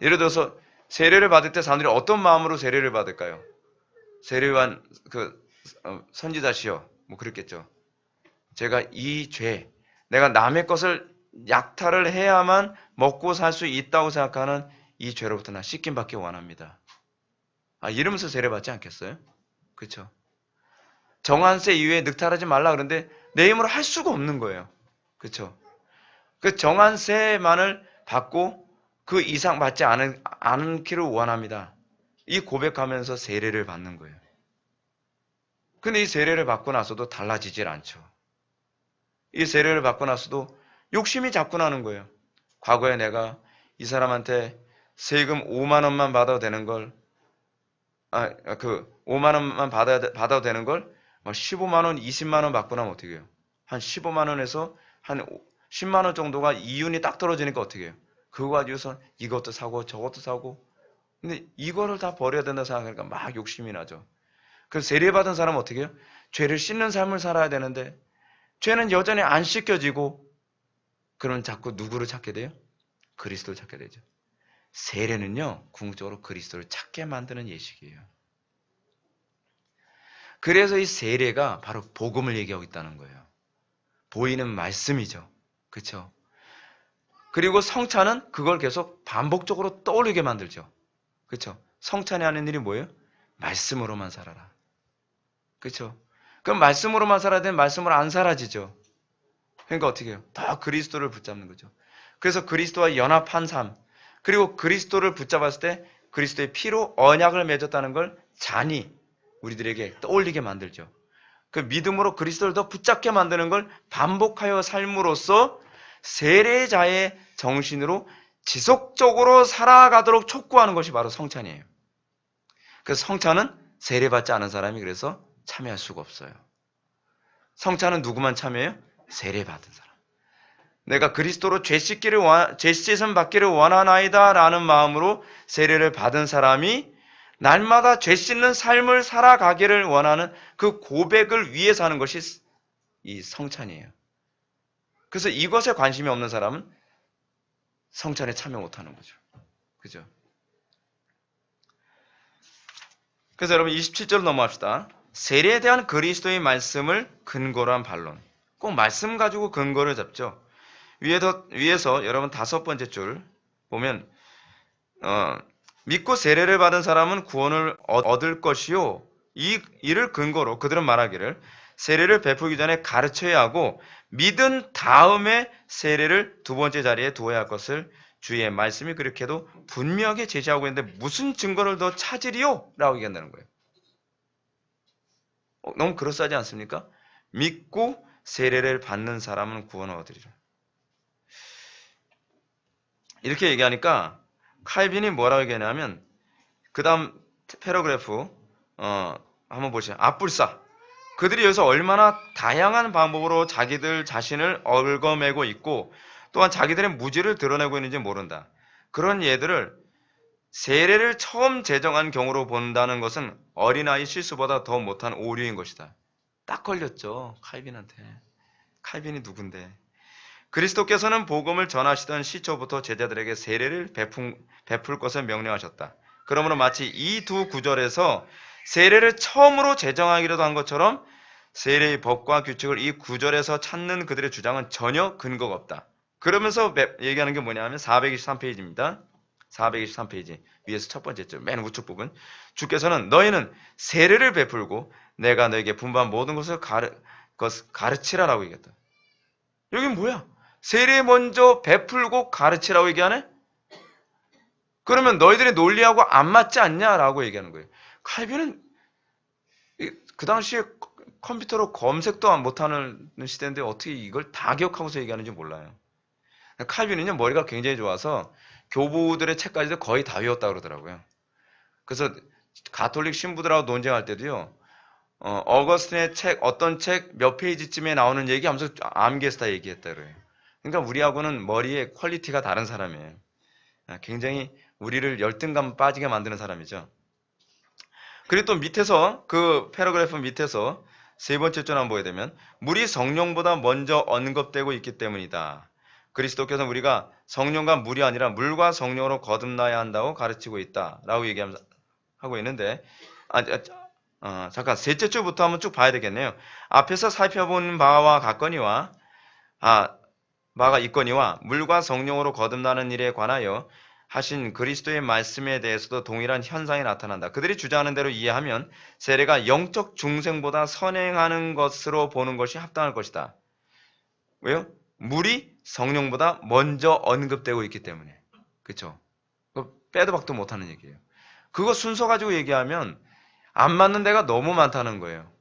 예를 들어서 세례를 받을 때 사람들이 어떤 마음으로 세례를 받을까요? 세례요한 선지자시여, 뭐 그랬겠죠. 제가 이 죄, 내가 남의 것을 약탈을 해야만 먹고 살 수 있다고 생각하는 이 죄로부터 나 씻김 받기 원합니다. 이러면서 세례 받지 않겠어요? 그렇죠? 정한세 이후에 늑탈하지 말라 그러는데 내 힘으로 할 수가 없는 거예요. 그렇죠? 그 정한세만을 받고 그 이상 받지 않기를 원합니다. 이 고백하면서 세례를 받는 거예요. 근데 이 세례를 받고 나서도 달라지질 않죠. 이 세례를 받고 나서도 욕심이 자꾸 나는 거예요. 과거에 내가 이 사람한테 세금 5만 원만 받아도 되는 걸 5만 원만 받아도 되는 걸 15만 원, 20만 원 받고 나면 어떻게 해요? 한 15만 원에서 한 10만 원 정도가 이윤이 딱 떨어지니까 어떻게 해요? 그거 가지고서 이것도 사고 저것도 사고. 근데 이거를 다 버려야 된다 생각하니까 막 욕심이 나죠. 그래서 세례받은 사람은 어떻게 해요? 죄를 씻는 삶을 살아야 되는데 죄는 여전히 안 씻겨지고 그러면 자꾸 누구를 찾게 돼요? 그리스도를 찾게 되죠. 세례는요, 궁극적으로 그리스도를 찾게 만드는 예식이에요. 그래서 이 세례가 바로 복음을 얘기하고 있다는 거예요. 보이는 말씀이죠. 그렇죠? 그리고 성찬은 그걸 계속 반복적으로 떠올리게 만들죠. 그렇죠? 성찬이 하는 일이 뭐예요? 말씀으로만 살아라. 그렇죠? 그럼 말씀으로만 살아야 되면 말씀으로 안 사라지죠. 그러니까 어떻게 해요? 더 그리스도를 붙잡는 거죠. 그래서 그리스도와 연합한 삶, 그리고 그리스도를 붙잡았을 때 그리스도의 피로 언약을 맺었다는 걸 잔이 우리들에게 떠올리게 만들죠. 그 믿음으로 그리스도를 더 붙잡게 만드는 걸 반복하여 삶으로써 세례자의 정신으로 지속적으로 살아가도록 촉구하는 것이 바로 성찬이에요. 그래서 성찬은 세례받지 않은 사람이 그래서 참여할 수가 없어요. 성찬은 누구만 참여해요? 세례받은 사람. 내가 그리스도로 죄 씻음 받기를 원하나이다 라는 마음으로 세례를 받은 사람이 날마다 죄 씻는 삶을 살아가기를 원하는 그 고백을 위해서 하는 것이 이 성찬이에요. 그래서 이것에 관심이 없는 사람은 성찬에 참여 못하는 거죠. 그죠? 그래서 여러분 27절 넘어갑시다. 세례에 대한 그리스도의 말씀을 근거로 한 반론. 꼭 말씀 가지고 근거를 잡죠. 위에서 여러분 5번째 줄 보면 믿고 세례를 받은 사람은 구원을 얻을 것이요. 이를 근거로 그들은 말하기를 세례를 베풀기 전에 가르쳐야 하고 믿은 다음에 세례를 두 번째 자리에 두어야 할 것을 주의 말씀이 그렇게도 분명하게 제시하고 있는데 무슨 증거를 더 찾으리요? 라고 얘기한다는 거예요. 너무 그럴싸하지 않습니까? 믿고 세례를 받는 사람은 구원을 얻으리라. 이렇게 얘기하니까 칼빈이 뭐라고 얘기하냐면 그 다음 패러그래프 한번 보시죠. 앞불사. 그들이 여기서 얼마나 다양한 방법으로 자기들 자신을 얽어매고 있고 또한 자기들의 무지를 드러내고 있는지 모른다. 그런 예들을 세례를 처음 제정한 경우로 본다는 것은 어린아이 실수보다 더 못한 오류인 것이다. 딱 걸렸죠. 칼빈한테. 칼빈이 누군데. 그리스도께서는 복음을 전하시던 시초부터 제자들에게 세례를 베풀 것을 명령하셨다. 그러므로 마치 이 두 구절에서 세례를 처음으로 제정하기로도 한 것처럼 세례의 법과 규칙을 이 구절에서 찾는 그들의 주장은 전혀 근거가 없다. 그러면서 얘기하는 게 뭐냐 하면 423페이지입니다. 423페이지 위에서 첫 번째 줄 맨 우측 부분. 주께서는 너희는 세례를 베풀고 내가 너에게 분부한 모든 것을 가르치라라고 얘기했다. 여긴 뭐야? 세례 먼저 베풀고 가르치라고 얘기하네? 그러면 너희들의 논리하고 안 맞지 않냐라고 얘기하는 거예요. 칼빈은 그 당시에 컴퓨터로 검색도 못하는 시대인데 어떻게 이걸 다 기억하고서 얘기하는지 몰라요. 칼빈은요 머리가 굉장히 좋아서 교부들의 책까지도 거의 다 외웠다 그러더라고요. 그래서 가톨릭 신부들하고 논쟁할 때도요 어거스틴의 책 어떤 책 몇 페이지쯤에 나오는 얘기 하면서 암기해서 다 얘기했다 그래요. 그러니까 우리하고는 머리의 퀄리티가 다른 사람이에요. 굉장히 우리를 열등감 빠지게 만드는 사람이죠. 그리고 또 밑에서 그 패러그래프 밑에서 세 번째 줄 한번 보게 되면 물이 성령보다 먼저 언급되고 있기 때문이다. 그리스도께서는 우리가 성령과 물이 아니라 물과 성령으로 거듭나야 한다고 가르치고 있다. 라고 얘기하고 있는데 잠깐 셋째 줄부터 한번 쭉 봐야 되겠네요. 앞에서 살펴본 바와 같거니와 바가 있거니와 물과 성령으로 거듭나는 일에 관하여 하신 그리스도의 말씀에 대해서도 동일한 현상이 나타난다. 그들이 주장하는 대로 이해하면 세례가 영적 중생보다 선행하는 것으로 보는 것이 합당할 것이다. 왜요? 물이 성령보다 먼저 언급되고 있기 때문에. 그렇죠? 빼도 박도 못하는 얘기예요. 그거 순서 가지고 얘기하면 안 맞는 데가 너무 많다는 거예요.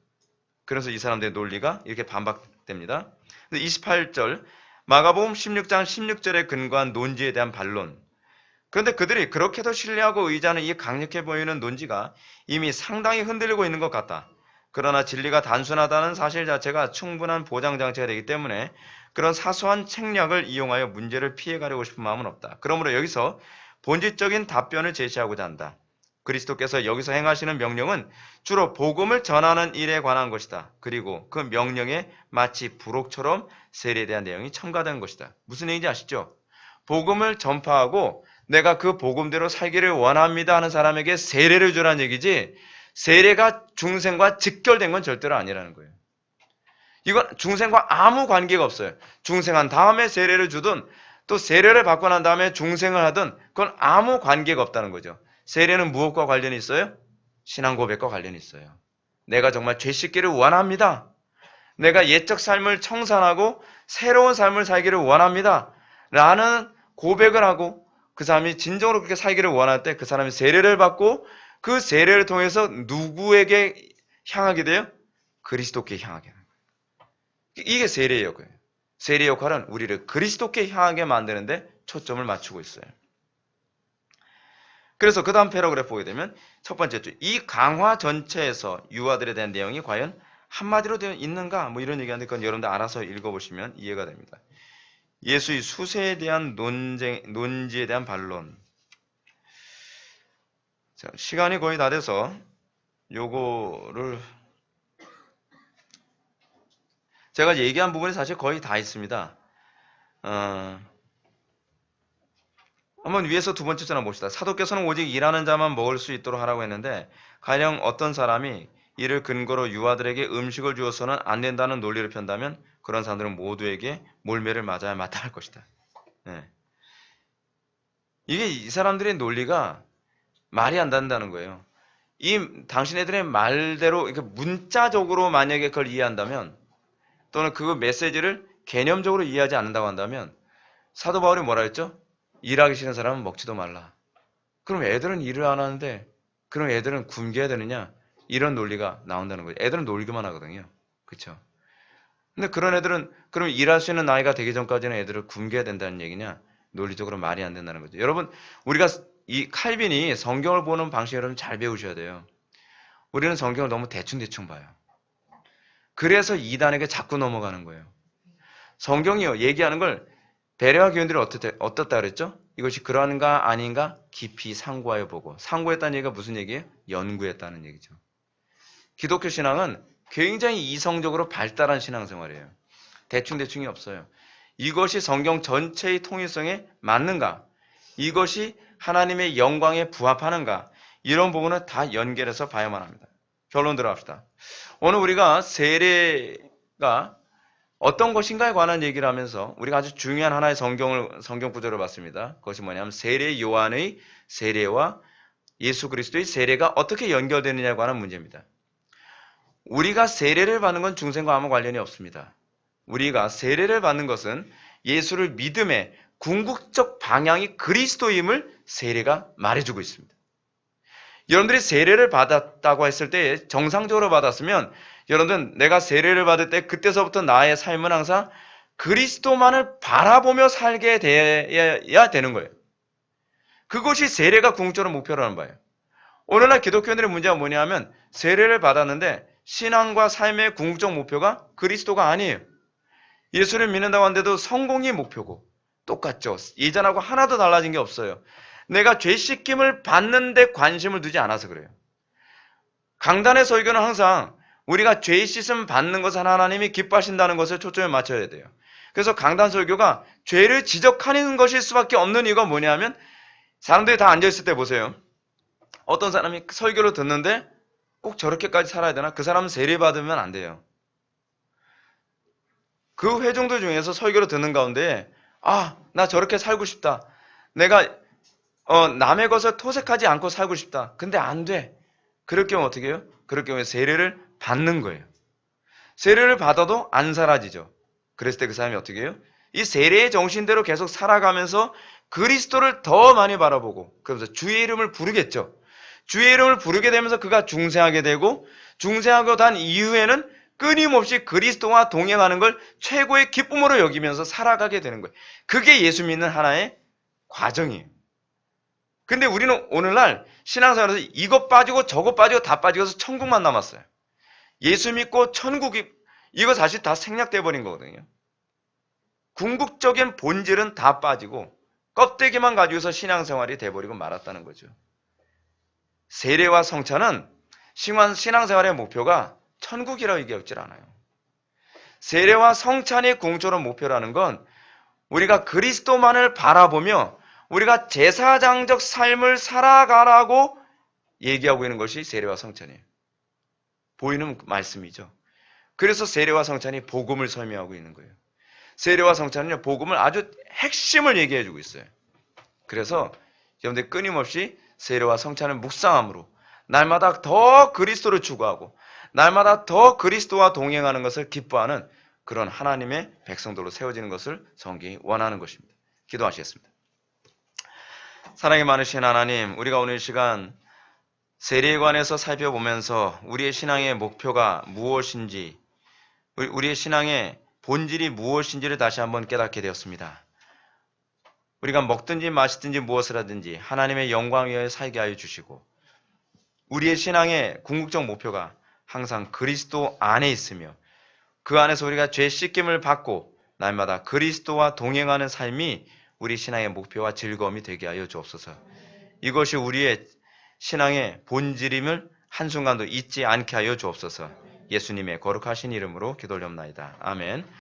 그래서 이 사람들의 논리가 이렇게 반박됩니다. 28절 마가복음 16장 16절에 근거한 논지에 대한 반론. 그런데 그들이 그렇게도 신뢰하고 의지하는 이 강력해 보이는 논지가 이미 상당히 흔들리고 있는 것 같다. 그러나 진리가 단순하다는 사실 자체가 충분한 보장장치가 되기 때문에 그런 사소한 책략을 이용하여 문제를 피해가려고 싶은 마음은 없다. 그러므로 여기서 본질적인 답변을 제시하고자 한다. 그리스도께서 여기서 행하시는 명령은 주로 복음을 전하는 일에 관한 것이다. 그리고 그 명령에 마치 부록처럼 세례에 대한 내용이 첨가된 것이다. 무슨 얘기인지 아시죠? 복음을 전파하고 내가 그 복음대로 살기를 원합니다 하는 사람에게 세례를 주라는 얘기지 세례가 중생과 직결된 건 절대로 아니라는 거예요. 이건 중생과 아무 관계가 없어요. 중생한 다음에 세례를 주든 또 세례를 받고 난 다음에 중생을 하든 그건 아무 관계가 없다는 거죠. 세례는 무엇과 관련이 있어요? 신앙 고백과 관련이 있어요. 내가 정말 죄 씻기를 원합니다. 내가 옛적 삶을 청산하고 새로운 삶을 살기를 원합니다. 라는 고백을 하고 그 사람이 진정으로 그렇게 살기를 원할 때 그 사람이 세례를 받고 그 세례를 통해서 누구에게 향하게 돼요? 그리스도께 향하게 돼요. 이게 세례예요. 세례의 역할은 우리를 그리스도께 향하게 만드는데 초점을 맞추고 있어요. 그래서 그 다음 패러그래프 보게 되면 첫 번째 줄, 이 강화 전체에서 유아들에 대한 내용이 과연 한마디로 되어 있는가? 뭐 이런 얘기하는데 그건 여러분들 알아서 읽어보시면 이해가 됩니다. 예수의 수세에 대한 논지에 대한 반론. 자, 시간이 거의 다 돼서 요거를 제가 얘기한 부분이 사실 거의 다 있습니다. 한번 위에서 두 번째 전화 봅시다. 사도께서는 오직 일하는 자만 먹을 수 있도록 하라고 했는데 가령 어떤 사람이 이를 근거로 유아들에게 음식을 주어서는 안 된다는 논리를 편다면 그런 사람들은 모두에게 몰매를 맞아야 마땅할 것이다. 네. 이게 이 사람들의 논리가 말이 안 된다는 거예요. 당신네들의 말대로 이렇게 문자적으로 만약에 그걸 이해한다면 또는 그 메시지를 개념적으로 이해하지 않는다고 한다면 사도 바울이 뭐라 했죠? 일하기 싫은 사람은 먹지도 말라. 그럼 애들은 일을 안 하는데 그럼 애들은 굶겨야 되느냐? 이런 논리가 나온다는 거죠. 애들은 놀기만 하거든요. 그렇죠? 근데 그런 애들은 그럼 일할 수 있는 나이가 되기 전까지는 애들을 굶겨야 된다는 얘기냐? 논리적으로 말이 안 된다는 거죠. 여러분, 우리가 이 칼빈이 성경을 보는 방식 여러분 잘 배우셔야 돼요. 우리는 성경을 너무 대충대충 봐요. 그래서 이단에게 자꾸 넘어가는 거예요. 성경이요, 얘기하는 걸 배려와 기운들이 어떻다 그랬죠? 이것이 그러한가 아닌가 깊이 상고하여 보고. 상고했다는 얘기가 무슨 얘기예요? 연구했다는 얘기죠. 기독교 신앙은 굉장히 이성적으로 발달한 신앙생활이에요. 대충대충이 없어요. 이것이 성경 전체의 통일성에 맞는가? 이것이 하나님의 영광에 부합하는가? 이런 부분은 다 연결해서 봐야만 합니다. 결론 들어갑시다. 오늘 우리가 세례가 어떤 것인가에 관한 얘기를 하면서 우리가 아주 중요한 하나의 성경 구절을 봤습니다. 그것이 뭐냐면 세례 요한의 세례와 예수 그리스도의 세례가 어떻게 연결되느냐에 관한 문제입니다. 우리가 세례를 받는 건 중생과 아무 관련이 없습니다. 우리가 세례를 받는 것은 예수를 믿음의 궁극적 방향이 그리스도임을 세례가 말해주고 있습니다. 여러분들이 세례를 받았다고 했을 때 정상적으로 받았으면 여러분들은 내가 세례를 받을 때 그때서부터 나의 삶은 항상 그리스도만을 바라보며 살게 돼야 되는 거예요. 그것이 세례가 궁극적으로 목표라는 바예요. 오늘날 기독교인들의 문제가 뭐냐면 세례를 받았는데 신앙과 삶의 궁극적 목표가 그리스도가 아니에요. 예수를 믿는다고 하는데도 성공이 목표고 똑같죠. 예전하고 하나도 달라진 게 없어요. 내가 죄 씻김을 받는 데 관심을 두지 않아서 그래요. 강단의 설교는 항상 우리가 죄 씻음 받는 것은 하나님이 기뻐하신다는 것에 초점을 맞춰야 돼요. 그래서 강단 설교가 죄를 지적하는 것일 수밖에 없는 이유가 뭐냐면 사람들이 다 앉아있을 때 보세요. 어떤 사람이 설교를 듣는데 꼭 저렇게까지 살아야 되나? 그 사람은 세례 받으면 안 돼요. 그 회중들 중에서 설교를 듣는 가운데 나 저렇게 살고 싶다. 내가 남의 것을 토색하지 않고 살고 싶다. 근데 안 돼. 그럴 경우 어떻게 해요? 그럴 경우에 세례를 받는 거예요. 세례를 받아도 안 사라지죠. 그랬을 때 그 사람이 어떻게 해요? 이 세례의 정신대로 계속 살아가면서 그리스도를 더 많이 바라보고 그러면서 주의 이름을 부르겠죠. 주의 이름을 부르게 되면서 그가 중생하게 되고 중생하고 난 이후에는 끊임없이 그리스도와 동행하는 걸 최고의 기쁨으로 여기면서 살아가게 되는 거예요. 그게 예수 믿는 하나의 과정이에요. 근데 우리는 오늘날 신앙생활에서 이것 빠지고 저것 빠지고 다 빠지고서 천국만 남았어요. 예수 믿고 천국이 이거 사실 다 생략돼 버린 거거든요. 궁극적인 본질은 다 빠지고 껍데기만 가지고서 신앙생활이 돼버리고 말았다는 거죠. 세례와 성찬은 신앙생활의 목표가 천국이라고 얘기하지 않아요. 세례와 성찬이 궁극적으로 목표라는 건 우리가 그리스도만을 바라보며 우리가 제사장적 삶을 살아가라고 얘기하고 있는 것이 세례와 성찬이에요. 보이는 말씀이죠. 그래서 세례와 성찬이 복음을 설명하고 있는 거예요. 세례와 성찬은요, 복음을 아주 핵심을 얘기해 주고 있어요. 그래서 여러분들 끊임없이 세례와 성찬을 묵상함으로 날마다 더 그리스도를 추구하고 날마다 더 그리스도와 동행하는 것을 기뻐하는 그런 하나님의 백성들로 세워지는 것을 성경이 원하는 것입니다. 기도하시겠습니다. 사랑이 많으신 하나님, 우리가 오늘 이 시간 세례에 관해서 살펴보면서 우리의 신앙의 목표가 무엇인지, 우리의 신앙의 본질이 무엇인지를 다시 한번 깨닫게 되었습니다. 우리가 먹든지 마시든지 무엇을 하든지 하나님의 영광 위하여 살게 하여 주시고 우리의 신앙의 궁극적 목표가 항상 그리스도 안에 있으며 그 안에서 우리가 죄 씻김을 받고 날마다 그리스도와 동행하는 삶이 우리 신앙의 목표와 즐거움이 되게 하여 주옵소서. 이것이 우리의 신앙의 본질임을 한순간도 잊지 않게 하여 주옵소서. 예수님의 거룩하신 이름으로 기도올려옵나이다. 아멘.